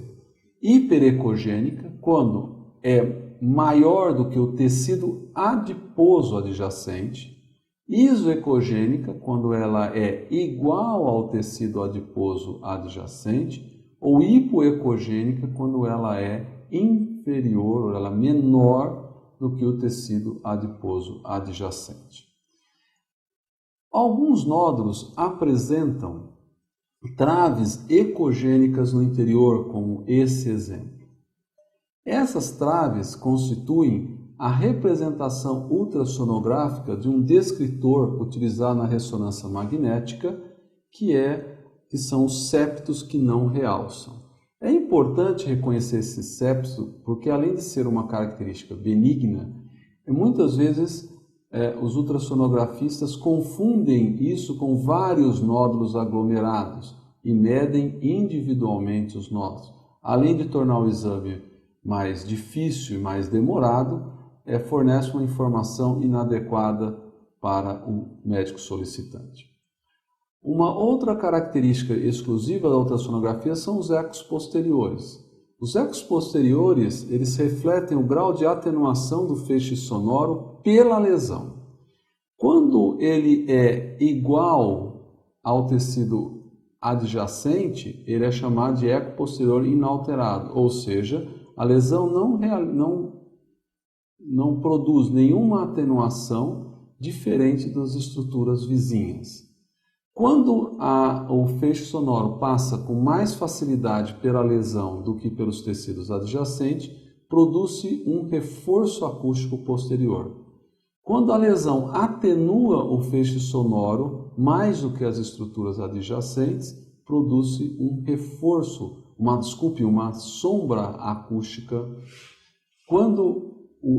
hiperecogênica, quando é maior do que o tecido adiposo adjacente, isoecogênica, quando ela é igual ao tecido adiposo adjacente, ou hipoecogênica, quando ela é inferior, ou ela é menor do que o tecido adiposo adjacente. Alguns nódulos apresentam traves ecogênicas no interior, como esse exemplo. Essas traves constituem a representação ultrassonográfica de um descritor utilizado na ressonância magnética, que são os septos que não realçam. É importante reconhecer esses septos porque, além de ser uma característica benigna, muitas vezes os ultrassonografistas confundem isso com vários nódulos aglomerados e medem individualmente os nódulos. Além de tornar o exame mais difícil e mais demorado, fornece uma informação inadequada para o médico solicitante. Uma outra característica exclusiva da ultrassonografia são os ecos posteriores. Os ecos posteriores, eles refletem o grau de atenuação do feixe sonoro pela lesão. Quando ele é igual ao tecido adjacente, ele é chamado de eco posterior inalterado, ou seja, a lesão não produz nenhuma atenuação diferente das estruturas vizinhas. Quando o feixe sonoro passa com mais facilidade pela lesão do que pelos tecidos adjacentes, produz-se um reforço acústico posterior. Quando a lesão atenua o feixe sonoro mais do que as estruturas adjacentes, produz-se um reforço, uma sombra acústica. Quando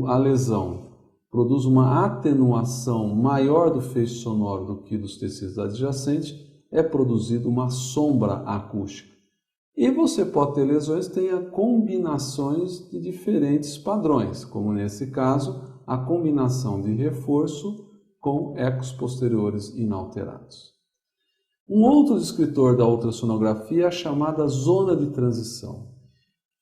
a lesão produz uma atenuação maior do feixe sonoro do que dos tecidos adjacentes, é produzida uma sombra acústica. E você pode ter lesões que tenham combinações de diferentes padrões, como nesse caso, a combinação de reforço com ecos posteriores inalterados. Um outro descritor da ultrassonografia é a chamada zona de transição,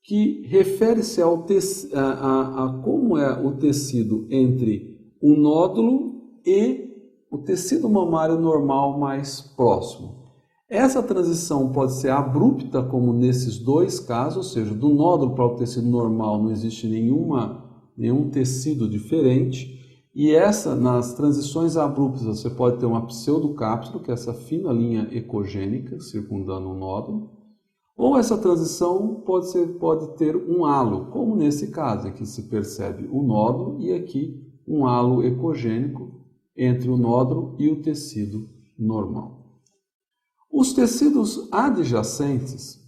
que refere-se a como é o tecido entre o nódulo e o tecido mamário normal mais próximo. Essa transição pode ser abrupta, como nesses dois casos, ou seja, do nódulo para o tecido normal não existe nenhum tecido diferente, e nas transições abruptas você pode ter uma pseudocápsula, que é essa fina linha ecogênica circundando o nódulo, ou essa transição pode ter um halo, como nesse caso, aqui se percebe o nódulo e aqui um halo ecogênico entre o nódulo e o tecido normal. Os tecidos adjacentes,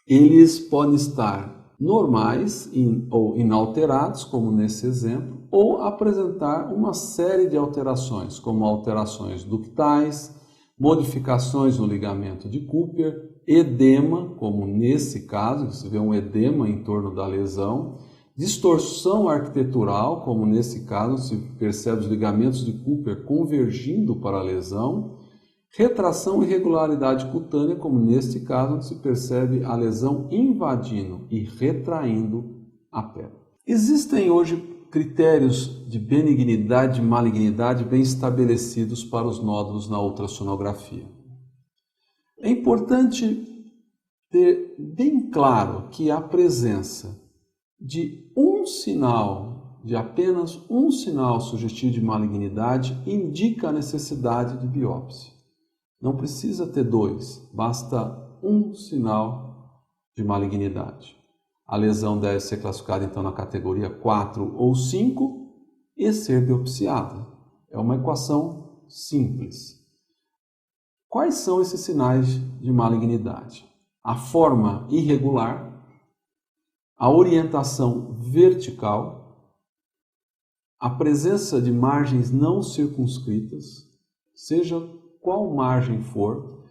eles podem estar normais ou inalterados, como nesse exemplo, ou apresentar uma série de alterações, como alterações ductais, modificações no ligamento de Cooper, edema, como nesse caso, você vê um edema em torno da lesão, distorção arquitetural, como nesse caso, se percebe os ligamentos de Cooper convergindo para a lesão, retração e irregularidade cutânea, como neste caso, se percebe a lesão invadindo e retraindo a pele. Existem hoje critérios de benignidade e malignidade bem estabelecidos para os nódulos na ultrassonografia. É importante ter bem claro que a presença de apenas um sinal sugestivo de malignidade indica a necessidade de biópsia. Não precisa ter dois, basta um sinal de malignidade. A lesão deve ser classificada então na categoria 4 ou 5 e ser biopsiada. É uma equação simples. Quais são esses sinais de malignidade? A forma irregular, a orientação vertical, a presença de margens não circunscritas, seja qual margem for.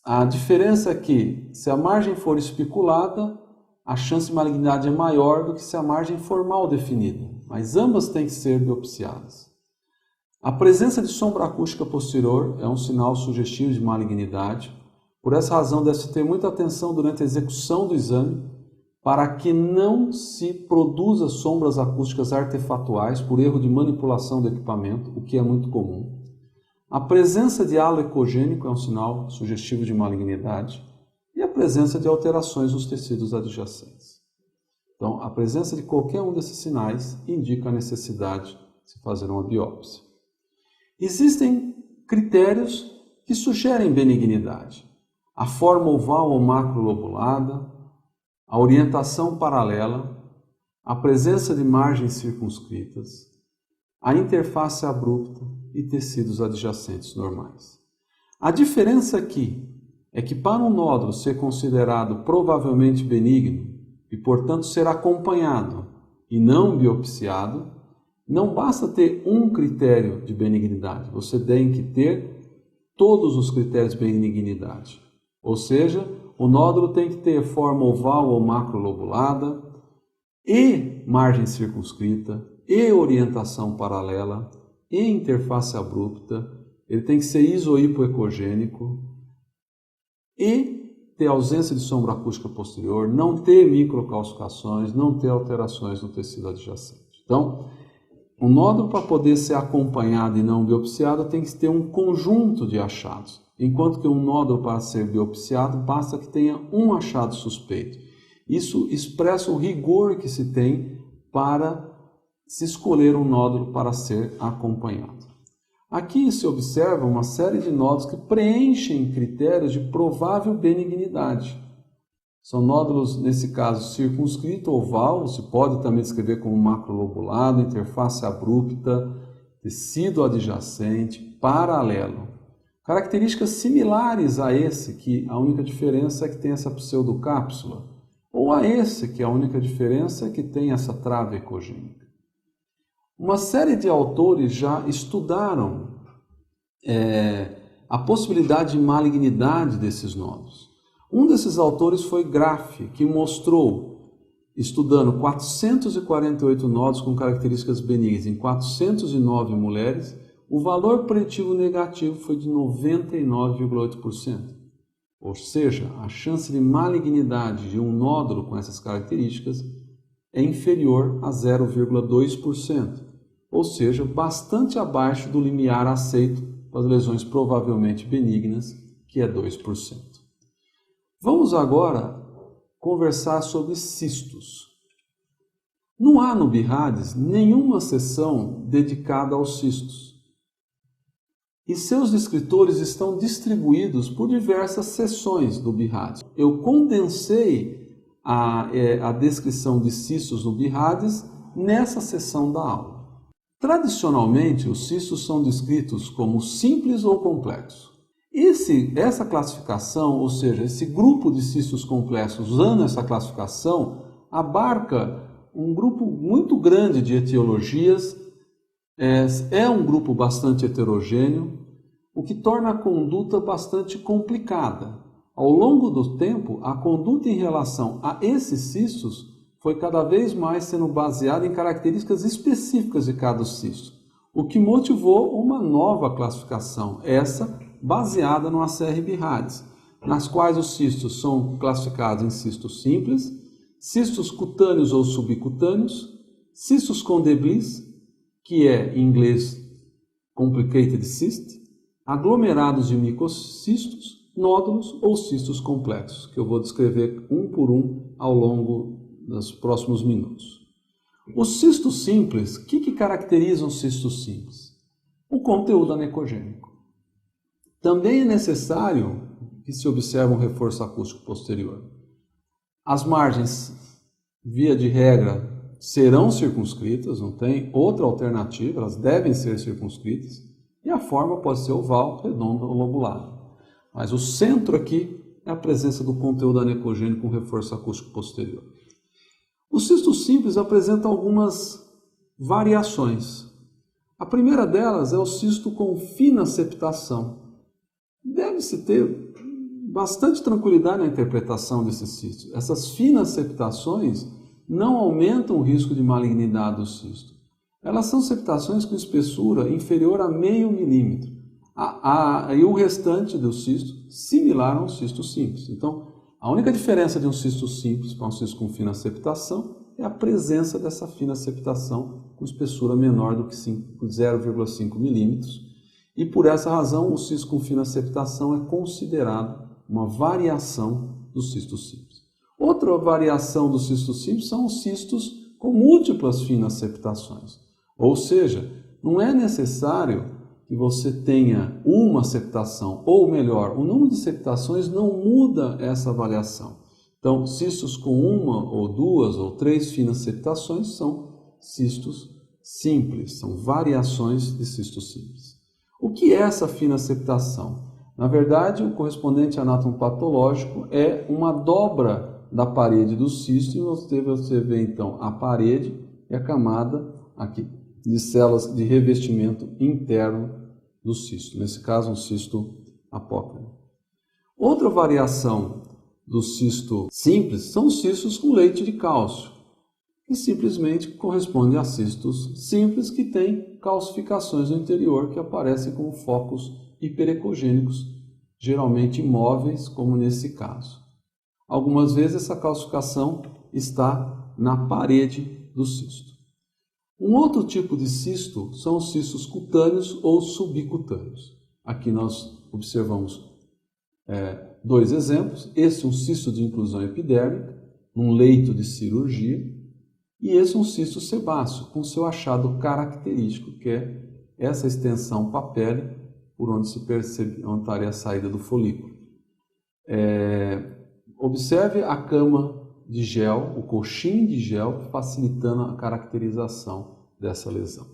A diferença é que, se a margem for especulada, a chance de malignidade é maior do que se a margem for mal definida, mas ambas têm que ser biopsiadas. A presença de sombra acústica posterior é um sinal sugestivo de malignidade. Por essa razão, deve-se ter muita atenção durante a execução do exame para que não se produza sombras acústicas artefatuais por erro de manipulação do equipamento, o que é muito comum. A presença de halo ecogênico é um sinal sugestivo de malignidade e a presença de alterações nos tecidos adjacentes. Então, a presença de qualquer um desses sinais indica a necessidade de se fazer uma biópsia. Existem critérios que sugerem benignidade. A forma oval ou macrolobulada, a orientação paralela, a presença de margens circunscritas, a interface abrupta e tecidos adjacentes normais. A diferença aqui é que para um nódulo ser considerado provavelmente benigno e, portanto, ser acompanhado e não biopsiado, não basta ter um critério de benignidade, você tem que ter todos os critérios de benignidade. Ou seja, o nódulo tem que ter forma oval ou macrolobulada, e margem circunscrita, e orientação paralela, e interface abrupta, ele tem que ser iso-hipoecogênico e ter ausência de sombra acústica posterior, não ter microcalcificações, não ter alterações no tecido adjacente. Então, um nódulo, para poder ser acompanhado e não biopsiado, tem que ter um conjunto de achados, enquanto que um nódulo, para ser biopsiado, basta que tenha um achado suspeito. Isso expressa o rigor que se tem para se escolher um nódulo para ser acompanhado. Aqui se observa uma série de nódulos que preenchem critérios de provável benignidade. São nódulos, nesse caso, circunscrito oval, se pode também descrever como macrolobulado, interface abrupta, tecido adjacente, paralelo. Características similares a esse, que a única diferença é que tem essa pseudocápsula, ou a esse, que a única diferença é que tem essa trave ecogênica. Uma série de autores já estudaram a possibilidade de malignidade desses nódulos. Um desses autores foi Graf, que mostrou, estudando 448 nódulos com características benignas em 409 mulheres, o valor preditivo negativo foi de 99,8%. Ou seja, a chance de malignidade de um nódulo com essas características é inferior a 0,2%. Ou seja, bastante abaixo do limiar aceito para as lesões provavelmente benignas, que é 2%. Vamos agora conversar sobre cistos. Não há no BIRADS nenhuma seção dedicada aos cistos. E seus descritores estão distribuídos por diversas seções do BIRADS. Eu condensei a descrição de cistos no BIRADS nessa seção da aula. Tradicionalmente, os cistos são descritos como simples ou complexos. Essa classificação, ou seja, esse grupo de cistos complexos usando essa classificação, abarca um grupo muito grande de etiologias, é um grupo bastante heterogêneo, o que torna a conduta bastante complicada. Ao longo do tempo, a conduta em relação a esses cistos foi cada vez mais sendo baseada em características específicas de cada cisto, o que motivou uma nova classificação, essa baseada no ACR-BIRADS, nas quais os cistos são classificados em cistos simples, cistos cutâneos ou subcutâneos, cistos com Deblis, que é em inglês complicated cyst, aglomerados de microcistos, nódulos ou cistos complexos, que eu vou descrever um por um ao longo dos próximos minutos. Os cistos simples, o que caracteriza os cistos simples? O conteúdo anecogênico. Também é necessário que se observe um reforço acústico posterior. As margens, via de regra, serão circunscritas, não tem outra alternativa, elas devem ser circunscritas, e a forma pode ser oval, redonda ou lobulada. Mas o centro aqui é a presença do conteúdo anecogênico com reforço acústico posterior. Os cistos simples apresentam algumas variações. A primeira delas é o cisto com fina septação. Deve-se ter bastante tranquilidade na interpretação desses cistos. Essas finas septações não aumentam o risco de malignidade do cisto. Elas são septações com espessura inferior a 0,5 milímetro. E o restante do cisto similar a um cisto simples. Então, a única diferença de um cisto simples para um cisto com fina septação é a presença dessa fina septação com espessura menor do que 0,5 milímetros. E por essa razão, o cisto com fina septação é considerado uma variação do cisto simples. Outra variação do cisto simples são os cistos com múltiplas finas septações. Ou seja, não é necessário que você tenha uma septação, ou melhor, o número de septações não muda essa variação. Então, cistos com uma, ou duas, ou três finas septações são cistos simples, são variações de cistos simples. O que é essa fina septação? Na verdade, o correspondente anatomopatológico é uma dobra da parede do cisto, e você vê então a parede e a camada aqui de células de revestimento interno do cisto, nesse caso um cisto apócrino. Outra variação do cisto simples são os cistos com leite de cálcio. que simplesmente correspondem a cistos simples que têm calcificações no interior que aparecem como focos hiperecogênicos, geralmente imóveis, como nesse caso. Algumas vezes essa calcificação está na parede do cisto. Um outro tipo de cisto são os cistos cutâneos ou subcutâneos. Aqui nós observamos dois exemplos. Esse é um cisto de inclusão epidérmica, num leito de cirurgia, e esse é um cisto sebáceo, com seu achado característico, que é essa extensão para a pele, por onde se percebe, onde estaria a saída do folículo. Observe a cama de gel, o colchinho de gel, facilitando a caracterização dessa lesão.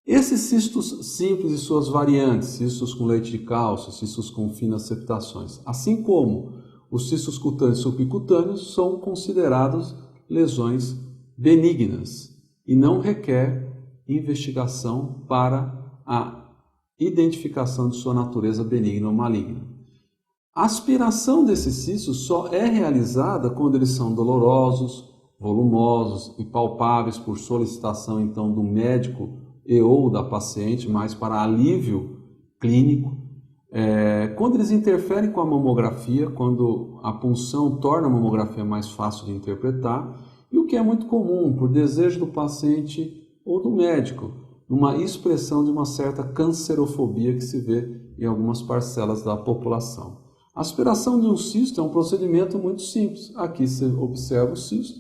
Esses cistos simples e suas variantes, cistos com leite de cálcio, cistos com finas septações, assim como os cistos cutâneos e subcutâneos, são considerados lesões benignas e não requer investigação para a identificação de sua natureza benigna ou maligna. A aspiração desses cistos só é realizada quando eles são dolorosos, volumosos e palpáveis por solicitação então do médico e ou da paciente, mas para alívio clínico. Quando eles interferem com a mamografia, quando a punção torna a mamografia mais fácil de interpretar, e o que é muito comum, por desejo do paciente ou do médico, numa expressão de uma certa cancerofobia que se vê em algumas parcelas da população. A aspiração de um cisto é um procedimento muito simples. Aqui você observa o cisto,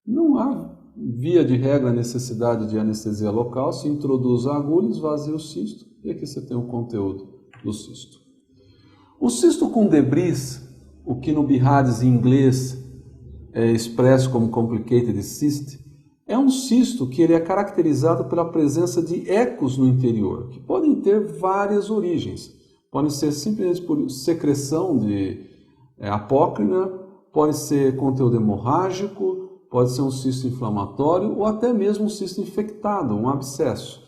não há via de regra necessidade de anestesia local, se introduz a agulha, esvazia o cisto e aqui você tem o conteúdo do cisto. O cisto com debris, o que no BIHADS em inglês é expresso como complicated cyst, é um cisto que ele é caracterizado pela presença de ecos no interior, que podem ter várias origens. Podem ser simplesmente por secreção de apócrina, pode ser conteúdo hemorrágico, pode ser um cisto inflamatório ou até mesmo um cisto infectado, um abscesso.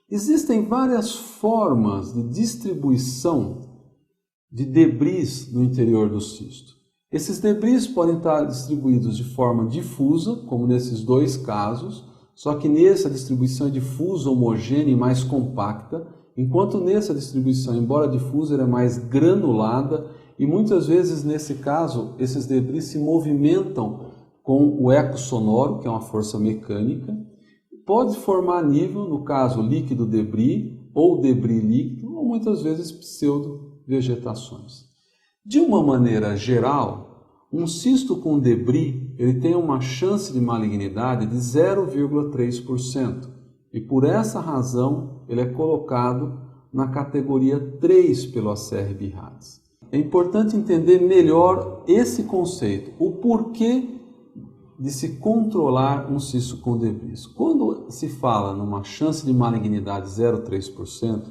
Existem várias formas de distribuição de debris no interior do cisto. Esses debris podem estar distribuídos de forma difusa, como nesses dois casos, só que nessa distribuição é difusa, homogênea e mais compacta, enquanto nessa distribuição, embora difusa, ela é mais granulada e muitas vezes, nesse caso, esses debris se movimentam com o eco sonoro, que é uma força mecânica. Pode formar nível, no caso, líquido debris ou debris líquido, ou muitas vezes pseudo-vegetações. De uma maneira geral, um cisto com debris ele tem uma chance de malignidade de 0,3%. E por essa razão, ele é colocado na categoria 3 pelo ACR-BIHADS. É importante entender melhor esse conceito, o porquê de se controlar um cisto com debris. Quando se fala numa chance de malignidade 0,3%,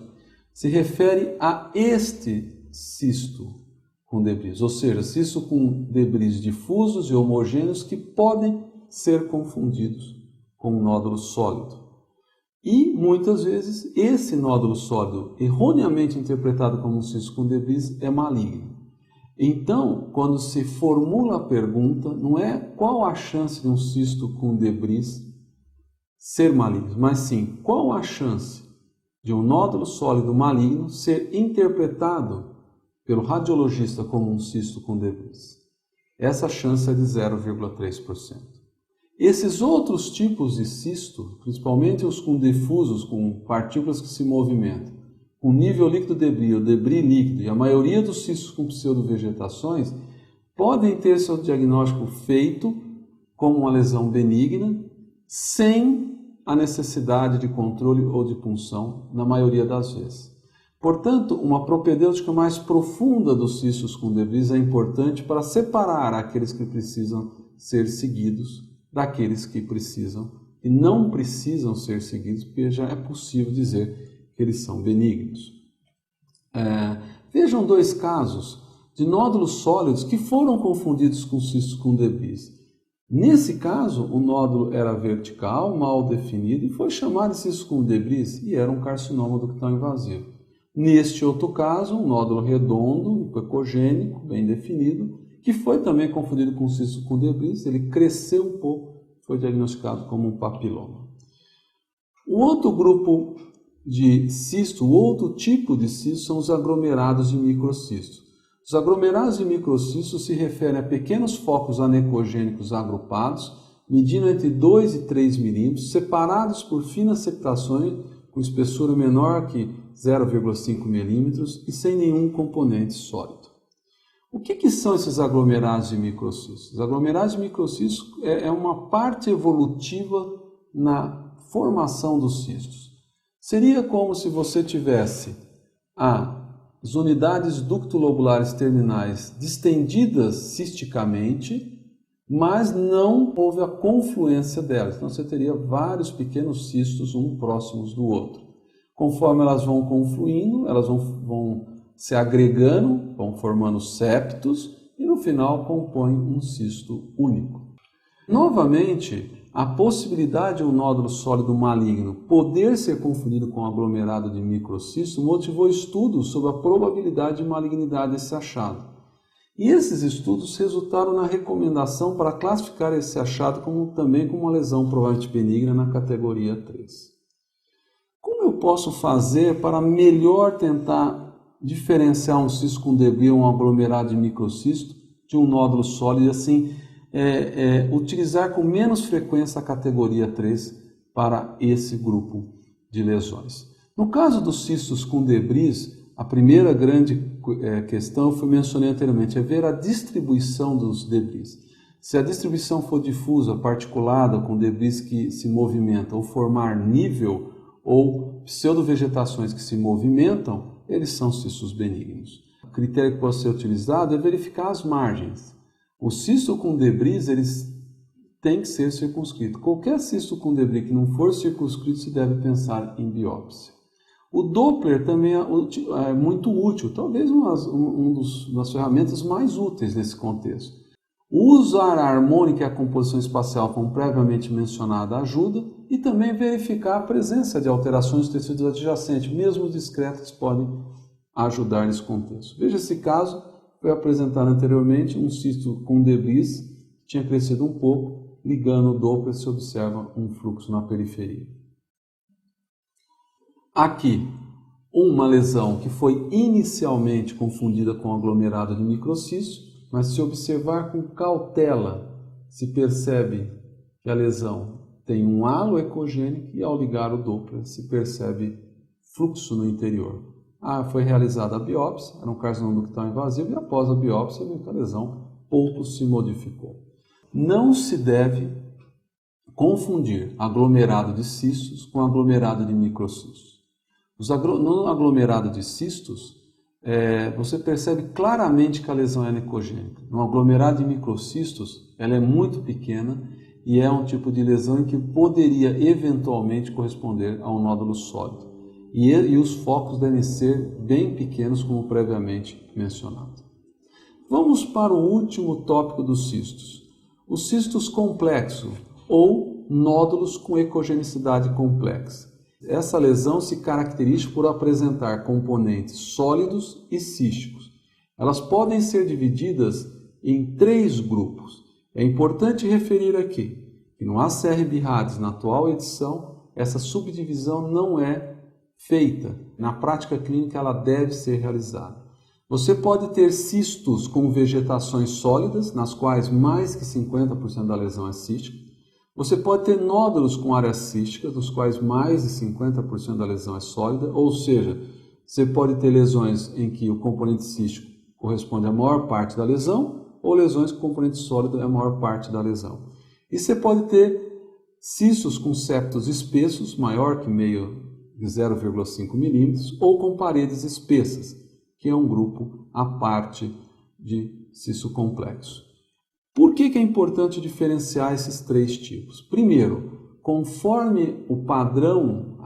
se refere a este cisto com debris, ou seja, cisto com debris difusos e homogêneos que podem ser confundidos com um nódulo sólido. E, muitas vezes, esse nódulo sólido, erroneamente interpretado como um cisto com debris, é maligno. Então, quando se formula a pergunta, não é qual a chance de um cisto com debris ser maligno, mas sim qual a chance de um nódulo sólido maligno ser interpretado pelo radiologista como um cisto com debris. Essa chance é de 0,3%. Esses outros tipos de cisto, principalmente os com difusos, com partículas que se movimentam, com nível líquido debris ou debris líquido, e a maioria dos cistos com pseudovegetações, podem ter seu diagnóstico feito como uma lesão benigna, sem a necessidade de controle ou de punção, na maioria das vezes. Portanto, uma propedêutica mais profunda dos cistos com debris é importante para separar aqueles que precisam ser seguidos daqueles que precisam e não precisam ser seguidos, porque já é possível dizer que eles são benignos. Vejam dois casos de nódulos sólidos que foram confundidos com cistos com debris. Nesse caso, o nódulo era vertical, mal definido, e foi chamado de cisto com debris e era um carcinoma do ductal invasivo. Neste outro caso, um nódulo redondo, hipocogênico, bem definido, que foi também confundido com cisto com Debris. Ele cresceu um pouco, foi diagnosticado como um papiloma. O outro grupo de cisto, o outro tipo de cisto, são os aglomerados de microcistos. Os aglomerados de microcistos se referem a pequenos focos anecogênicos agrupados, medindo entre 2 e 3 milímetros, separados por finas septações com espessura menor que 0,5 milímetros e sem nenhum componente sólido. O que são esses aglomerados de microcistos? Os aglomerados de microcistos é uma parte evolutiva na formação dos cistos. Seria como se você tivesse as unidades ductolobulares terminais distendidas cisticamente, mas não houve a confluência delas. Então você teria vários pequenos cistos, um próximos do outro. Conforme elas vão confluindo, elas vão se agregando, vão formando septos e no final compõem um cisto único. Novamente, a possibilidade de um nódulo sólido maligno poder ser confundido com um aglomerado de microcisto motivou estudos sobre a probabilidade de malignidade desse achado. E esses estudos resultaram na recomendação para classificar esse achado também como uma lesão provavelmente benigna na categoria 3. Como eu posso fazer para melhor tentar diferenciar um cisto com debris ou um aglomerado de microcisto de um nódulo sólido e assim utilizar com menos frequência a categoria 3 para esse grupo de lesões? No caso dos cistos com debris, a primeira grande questão, eu mencionei anteriormente, é ver a distribuição dos debris. Se a distribuição for difusa, particulada, com debris que se movimentam, ou formar nível, ou pseudovegetações que se movimentam, eles são cistos benignos. O critério que pode ser utilizado é verificar as margens. O cisto com debris, eles têm que ser circunscrito. Qualquer cisto com debris que não for circunscrito, se deve pensar em biópsia. O Doppler também é muito útil, talvez uma das ferramentas mais úteis nesse contexto. Usar a harmônica e a composição espacial, como previamente mencionado, ajuda, e também verificar a presença de alterações nos tecidos adjacentes, mesmo discretas, podem ajudar nesse contexto. Veja esse caso, foi apresentado anteriormente, um cisto com debris, tinha crescido um pouco, ligando o Doppler se observa um fluxo na periferia. Aqui, uma lesão que foi inicialmente confundida com aglomerado de microcistos, mas se observar com cautela, se percebe que a lesão tem um halo ecogênico e ao ligar o Doppler se percebe fluxo no interior. Foi realizada a biópsia, era um carcinoma ductal invasivo e após a biópsia a lesão pouco se modificou. Não se deve confundir aglomerado de cistos com aglomerado de microcistos. No aglomerado de cistos, você percebe claramente que a lesão é anecogênica. No aglomerado de microcistos, ela é muito pequena e é um tipo de lesão em que poderia eventualmente corresponder a um nódulo sólido. E os focos devem ser bem pequenos, como previamente mencionado. Vamos para o último tópico dos cistos. Os cistos complexos, ou nódulos com ecogenicidade complexa. Essa lesão se caracteriza por apresentar componentes sólidos e císticos. Elas podem ser divididas em 3 grupos. É importante referir aqui que no ACR BIRADS, na atual edição, essa subdivisão não é feita. Na prática clínica, ela deve ser realizada. Você pode ter cistos com vegetações sólidas, nas quais mais que 50% da lesão é cística. Você pode ter nódulos com áreas císticas, dos quais mais de 50% da lesão é sólida, ou seja, você pode ter lesões em que o componente cístico corresponde à maior parte da lesão, ou lesões com componente sólido é a maior parte da lesão. E você pode ter cistos com septos espessos, maior que meio de 0,5 milímetros, ou com paredes espessas, que é um grupo à parte de cisto complexo. Por que é importante diferenciar esses 3 tipos? Primeiro, conforme o padrão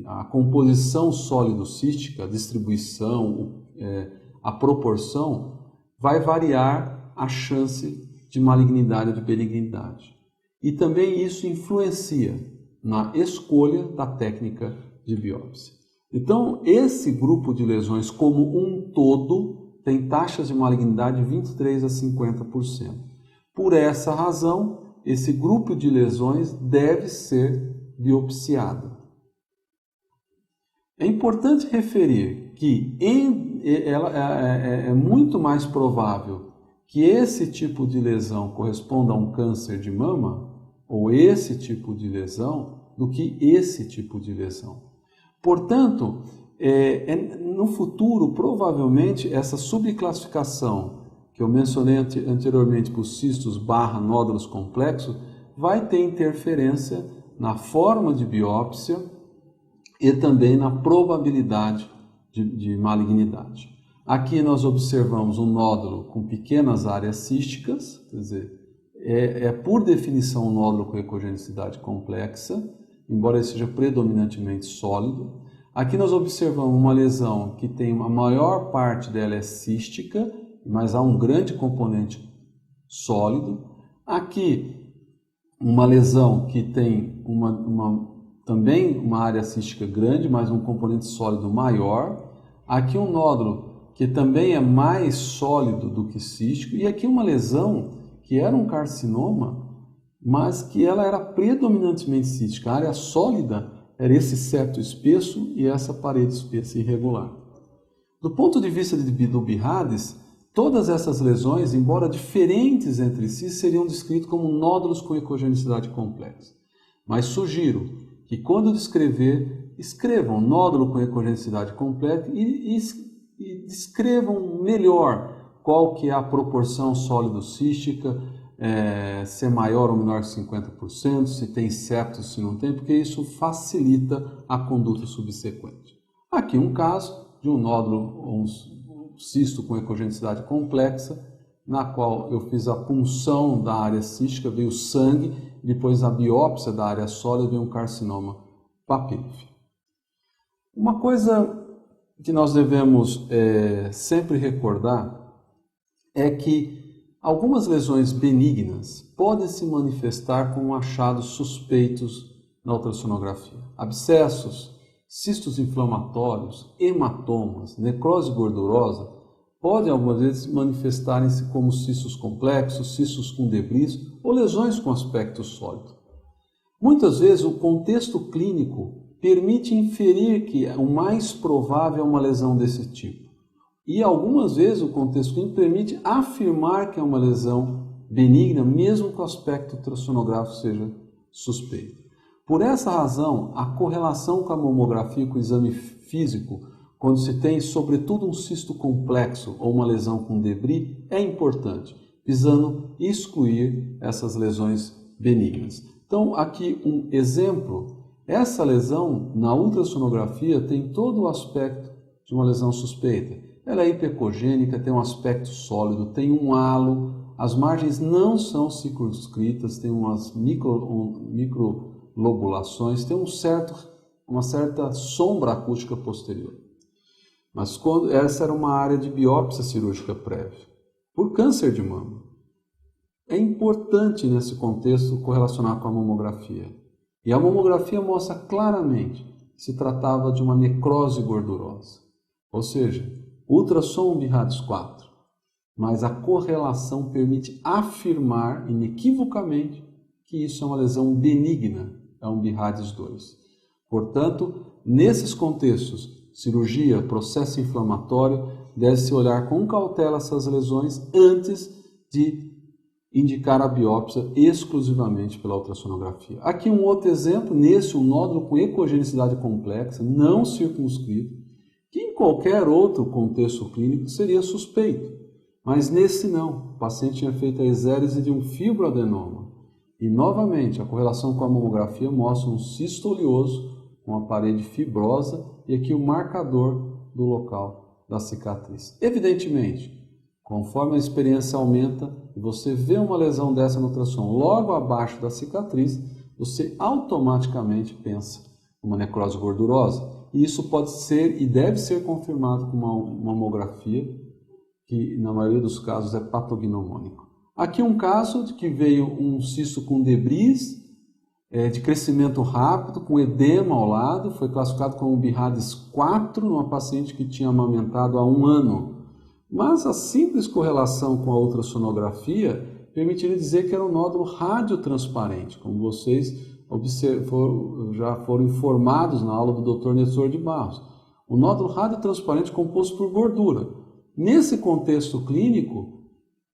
a composição sólido-cística, a distribuição, a proporção, vai variar a chance de malignidade ou de benignidade. E também isso influencia na escolha da técnica de biópsia. Então, esse grupo de lesões como um todo tem taxas de malignidade de 23% a 50%. Por essa razão, esse grupo de lesões deve ser biopsiado. É importante referir que é muito mais provável que esse tipo de lesão corresponda a um câncer de mama, ou esse tipo de lesão, do que esse tipo de lesão. Portanto, no futuro, provavelmente, essa subclassificação que eu mencionei anteriormente para os cistos / nódulos complexos vai ter interferência na forma de biópsia e também na probabilidade de malignidade. Aqui nós observamos um nódulo com pequenas áreas císticas, quer dizer, por definição um nódulo com ecogenicidade complexa, embora ele seja predominantemente sólido. Aqui nós observamos uma lesão que tem a maior parte dela é cística, mas há um grande componente sólido. Aqui uma lesão que tem também uma área cística grande, mas um componente sólido maior. Aqui um nódulo que também é mais sólido do que cístico. E aqui uma lesão que era um carcinoma, mas que ela era predominantemente cística. A área sólida era esse septo espesso e essa parede espessa irregular. Do ponto de vista do BIRADS, todas essas lesões, embora diferentes entre si, seriam descritas como nódulos com ecogenicidade complexa. Mas sugiro que quando descrever, escrevam nódulo com ecogenicidade completa e descrevam melhor qual que é a proporção sólido-cística, se é maior ou menor que 50%, se tem septos, se não tem, porque isso facilita a conduta subsequente. Aqui um caso de um nódulo, um cisto com ecogenicidade complexa, na qual eu fiz a punção da área cística, veio sangue, depois a biópsia da área sólida, veio um carcinoma papílife. Uma coisa que nós devemos sempre recordar é que algumas lesões benignas podem se manifestar com achados suspeitos na ultrassonografia. Abscessos, cistos inflamatórios, hematomas, necrose gordurosa podem algumas vezes manifestarem-se como cistos complexos, cistos com debris ou lesões com aspecto sólido. Muitas vezes o contexto clínico permite inferir que o mais provável é uma lesão desse tipo. E algumas vezes o contexto clínico permite afirmar que é uma lesão benigna, mesmo que o aspecto ultrassonográfico seja suspeito. Por essa razão, a correlação com a mamografia, com o exame físico, quando se tem sobretudo um cisto complexo ou uma lesão com debris, é importante, visando excluir essas lesões benignas. Então, aqui um exemplo. Essa lesão, na ultrassonografia, tem todo o aspecto de uma lesão suspeita. Ela é hipercogênica, tem um aspecto sólido, tem um halo, as margens não são circunscritas, tem umas microlobulações, tem uma certa sombra acústica posterior. Mas essa era uma área de biópsia cirúrgica prévia, por câncer de mama. É importante nesse contexto correlacionar com a mamografia. E a mamografia mostra claramente que se tratava de uma necrose gordurosa, ou seja, ultrassom BIRADS 4, mas a correlação permite afirmar inequivocamente que isso é uma lesão benigna, é um BIRADS 2. Portanto, nesses contextos, cirurgia, processo inflamatório, deve-se olhar com cautela essas lesões antes de indicar a biópsia exclusivamente pela ultrassonografia. Aqui um outro exemplo, um nódulo com ecogenicidade complexa, não circunscrito, que em qualquer outro contexto clínico seria suspeito, mas nesse não. O paciente tinha feito a exérese de um fibroadenoma. E novamente, a correlação com a mamografia mostra um cisto oleoso com a parede fibrosa e aqui o marcador do local da cicatriz. Evidentemente, conforme a experiência aumenta e você vê uma lesão dessa no ultrassom logo abaixo da cicatriz, você automaticamente pensa numa necrose gordurosa. E isso pode ser e deve ser confirmado com uma mamografia, que na maioria dos casos é patognomônico. Aqui um caso de que veio um cisto com debris, de crescimento rápido, com edema ao lado, foi classificado como BIRADS 4 numa paciente que tinha amamentado há 1 ano. Mas a simples correlação com a ultrassonografia permitiria dizer que era um nódulo radiotransparente, como vocês já foram informados na aula do Dr. Nestor de Barros. O nódulo radiotransparente composto por gordura. Nesse contexto clínico,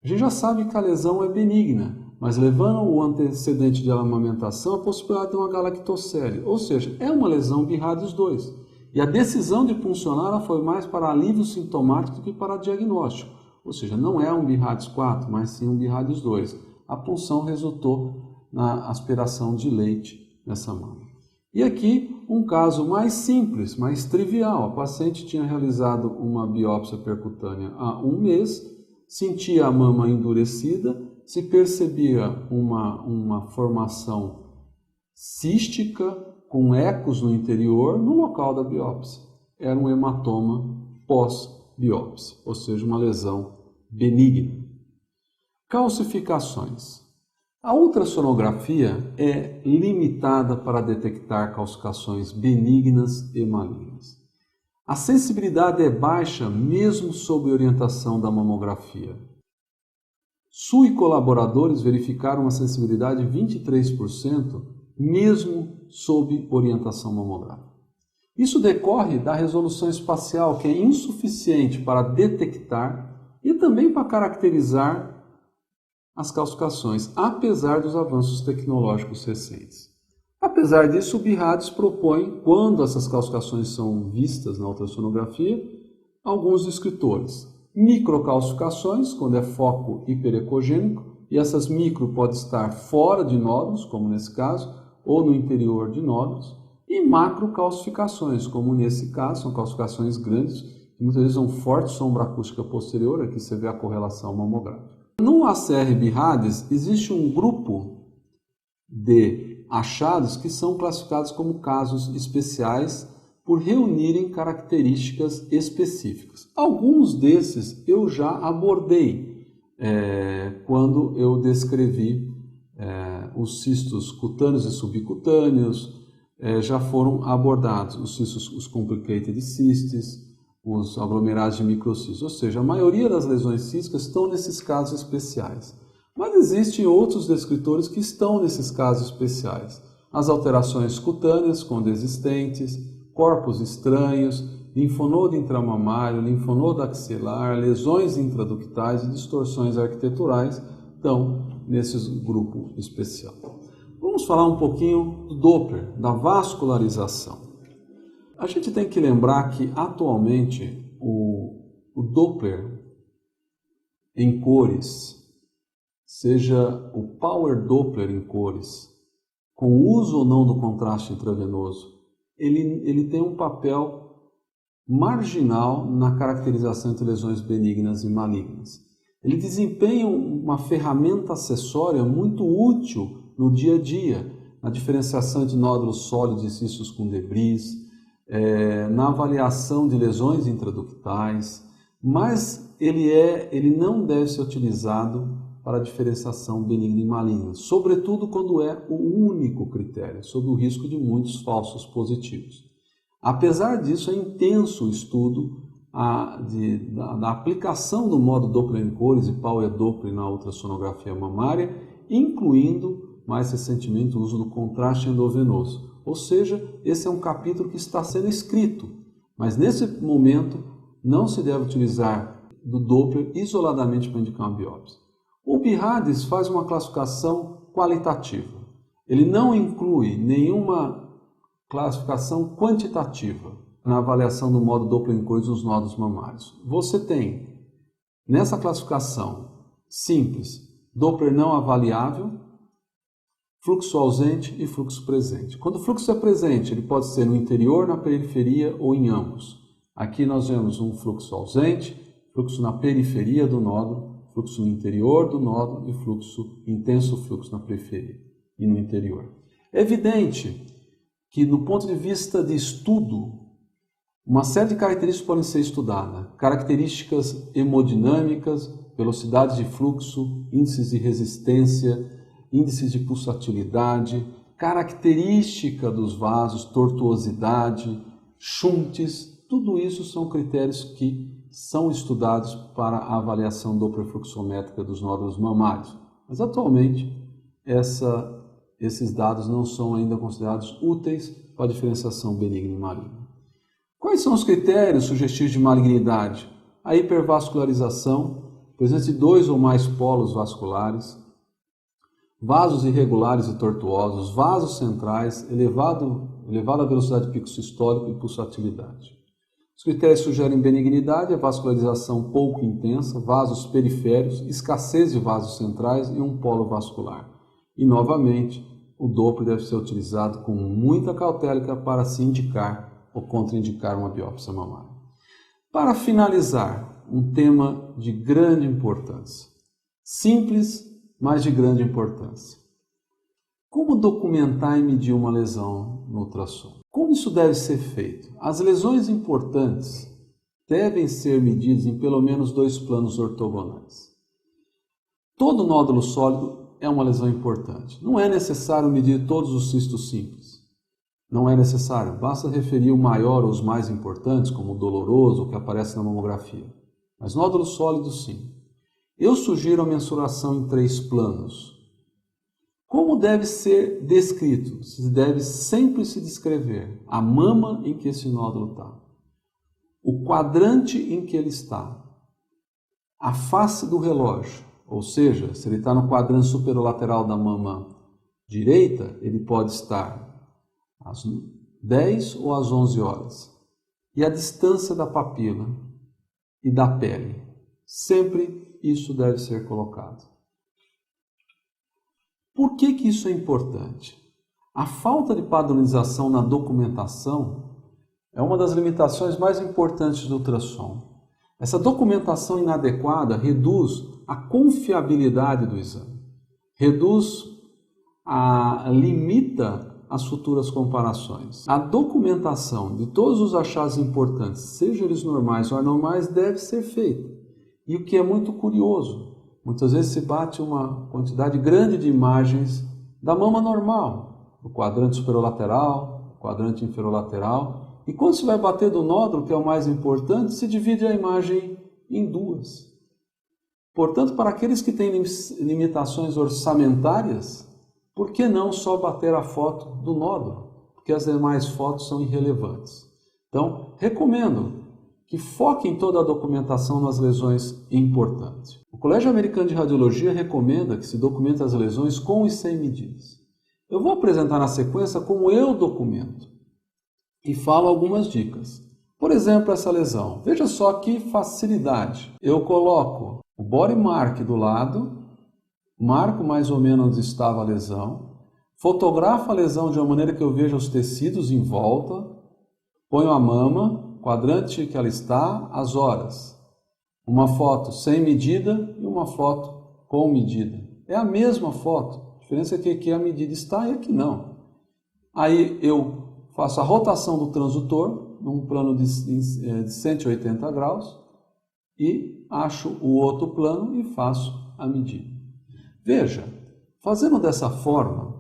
a gente já sabe que a lesão é benigna, mas levando o antecedente de amamentação, a possibilidade de uma galactocele, ou seja, é uma lesão BIRADS 2. E a decisão de puncionar ela foi mais para alívio sintomático do que para diagnóstico, ou seja, não é um BIRADS 4, mas sim um BIRADS 2. A punção resultou na aspiração de leite nessa mama. E aqui um caso mais simples, mais trivial. A paciente tinha realizado uma biópsia percutânea há um mês, sentia a mama endurecida, se percebia uma formação cística com ecos no interior no local da biópsia. Era um hematoma pós-biópsia, ou seja, uma lesão benigna. Calcificações. A ultrassonografia é limitada para detectar calcificações benignas e malignas. A sensibilidade é baixa mesmo sob orientação da mamografia. Su e colaboradores verificaram uma sensibilidade de 23% mesmo sob orientação mamográfica. Isso decorre da resolução espacial, que é insuficiente para detectar e também para caracterizar as calcificações, apesar dos avanços tecnológicos recentes. Apesar disso, o BIRADS propõe, quando essas calcificações são vistas na ultrassonografia, alguns descritores. Microcalcificações, quando é foco hiperecogênico, e essas micro podem estar fora de nódulos, como nesse caso, ou no interior de nódulos, e macrocalcificações, como nesse caso, são calcificações grandes, que muitas vezes são forte sombra acústica posterior, aqui você vê a correlação mamográfica. No ACR BIRADS existe um grupo de achados que são classificados como casos especiais por reunirem características específicas. Alguns desses eu já abordei quando eu descrevi os cistos cutâneos e subcutâneos, já foram abordados os cistos, os complicated cysts, os aglomerados de microcistos, ou seja, a maioria das lesões císticas estão nesses casos especiais. Mas existem outros descritores que estão nesses casos especiais. As alterações cutâneas com desistentes, corpos estranhos, linfonodo intramamário, linfonodo axilar, lesões intraductais e distorções arquiteturais estão nesse grupo especial. Vamos falar um pouquinho do Doppler, da vascularização. A gente tem que lembrar que, atualmente, o Doppler em cores, seja o Power Doppler em cores, com uso ou não do contraste intravenoso, ele tem um papel marginal na caracterização entre lesões benignas e malignas. Ele desempenha uma ferramenta acessória muito útil no dia a dia, na diferenciação de nódulos sólidos e cistos com debris, na avaliação de lesões intraductais, mas ele não deve ser utilizado para a diferenciação benigna e maligna, sobretudo quando é o único critério, sob o risco de muitos falsos positivos. Apesar disso, é intenso o estudo da aplicação do modo Doppler em cores e Power Doppler na ultrassonografia mamária, incluindo, mais recentemente, o uso do contraste endovenoso. Ou seja, esse é um capítulo que está sendo escrito, mas nesse momento não se deve utilizar do Doppler isoladamente para indicar uma biópsia. O BIRADS faz uma classificação qualitativa. Ele não inclui nenhuma classificação quantitativa na avaliação do modo Doppler em cores nos nódulos mamários. Você tem, nessa classificação simples, Doppler não avaliável, fluxo ausente e fluxo presente. Quando o fluxo é presente, ele pode ser no interior, na periferia ou em ambos. Aqui nós vemos um fluxo ausente, fluxo na periferia do nódulo, fluxo no interior do nódulo e intenso fluxo na periferia e no interior. É evidente que, do ponto de vista de estudo, uma série de características podem ser estudadas. Características hemodinâmicas, velocidade de fluxo, índices de resistência, índices de pulsatilidade, característica dos vasos, tortuosidade, shunts, tudo isso são critérios que são estudados para a avaliação dopplerfluxométrica dos nódulos mamários. Mas atualmente esses dados não são ainda considerados úteis para a diferenciação benigna e maligna. Quais são os critérios sugestivos de malignidade? A hipervascularização, presença de 2 ou mais polos vasculares, vasos irregulares e tortuosos, vasos centrais, elevada velocidade de pico sistólico e pulsatilidade. Os critérios sugerem benignidade, a vascularização pouco intensa, vasos periféricos, escassez de vasos centrais e um polo vascular. E, novamente, o Doppler deve ser utilizado com muita cautela para se indicar ou contraindicar uma biópsia mamária. Para finalizar, um tema de grande importância. Simples, mas de grande importância. Como documentar e medir uma lesão no ultrassom? Como isso deve ser feito? As lesões importantes devem ser medidas em pelo menos 2 planos ortogonais. Todo nódulo sólido é uma lesão importante. Não é necessário medir todos os cistos simples. Não é necessário, basta referir o maior ou os mais importantes, como o doloroso, o que aparece na mamografia. Mas nódulos sólidos, sim. Eu sugiro a mensuração em 3 planos. Como deve ser descrito? Se deve sempre se descrever a mama em que esse nódulo está, o quadrante em que ele está, a face do relógio, ou seja, se ele está no quadrante superolateral da mama direita, ele pode estar às 10 ou às 11 horas. E a distância da papila e da pele. Sempre isso deve ser colocado. Por que isso é importante? A falta de padronização na documentação é uma das limitações mais importantes do ultrassom. Essa documentação inadequada reduz a confiabilidade do exame, limita as futuras comparações. A documentação de todos os achados importantes, sejam eles normais ou anormais, deve ser feita. E o que é muito curioso, muitas vezes se bate uma quantidade grande de imagens da mama normal, do quadrante superolateral, quadrante inferolateral, e quando se vai bater do nódulo, que é o mais importante, se divide a imagem em 2. Portanto, para aqueles que têm limitações orçamentárias, por que não só bater a foto do nódulo? Porque as demais fotos são irrelevantes. Então, recomendo que foquem toda a documentação nas lesões importantes. O Colégio Americano de Radiologia recomenda que se documente as lesões com e sem medidas. Eu vou apresentar na sequência como eu documento e falo algumas dicas. Por exemplo, essa lesão. Veja só que facilidade. Eu coloco o body mark do lado, marco mais ou menos onde estava a lesão, fotografo a lesão de uma maneira que eu veja os tecidos em volta, ponho a mama, quadrante que ela está, as horas. Uma foto sem medida e uma foto com medida. É a mesma foto, a diferença é que aqui a medida está e aqui não. Aí eu faço a rotação do transdutor, num plano de 180 graus, e acho o outro plano e faço a medida. Veja, fazendo dessa forma,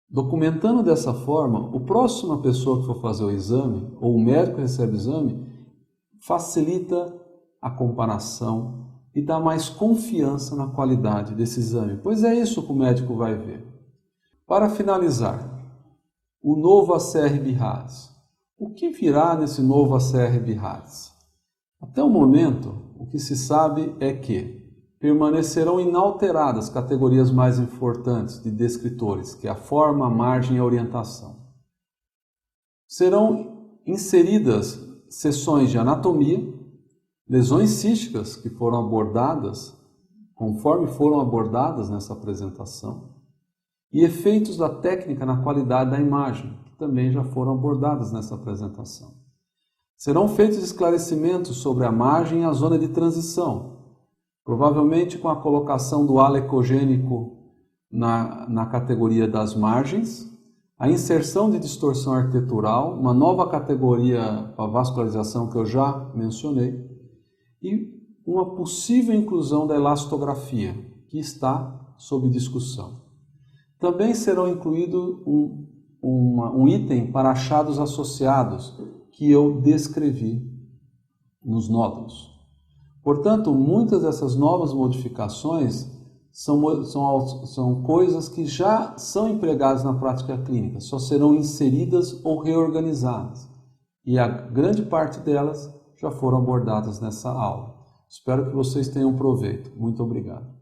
documentando dessa forma, a próxima pessoa que for fazer o exame, ou o médico que recebe o exame, facilita a comparação e dá mais confiança na qualidade desse exame, pois é isso que o médico vai ver. Para finalizar, o novo ACR-BIRADS. O que virá nesse novo ACR-BIRADS? Até o momento, o que se sabe é que permanecerão inalteradas categorias mais importantes de descritores, que é a forma, a margem e a orientação. Serão inseridas seções de anatomia, lesões císticas que foram abordadas, conforme foram abordadas nessa apresentação, e efeitos da técnica na qualidade da imagem, que também já foram abordadas nessa apresentação. Serão feitos esclarecimentos sobre a margem e a zona de transição, provavelmente com a colocação do halo ecogênico na categoria das margens, a inserção de distorção arquitetural, uma nova categoria para vascularização que eu já mencionei, e uma possível inclusão da elastografia, que está sob discussão. Também serão incluídos um item para achados associados, que eu descrevi nos nódulos. Portanto, muitas dessas novas modificações são coisas que já são empregadas na prática clínica, só serão inseridas ou reorganizadas. E a grande parte delas já foram abordadas nessa aula. Espero que vocês tenham proveito. Muito obrigado.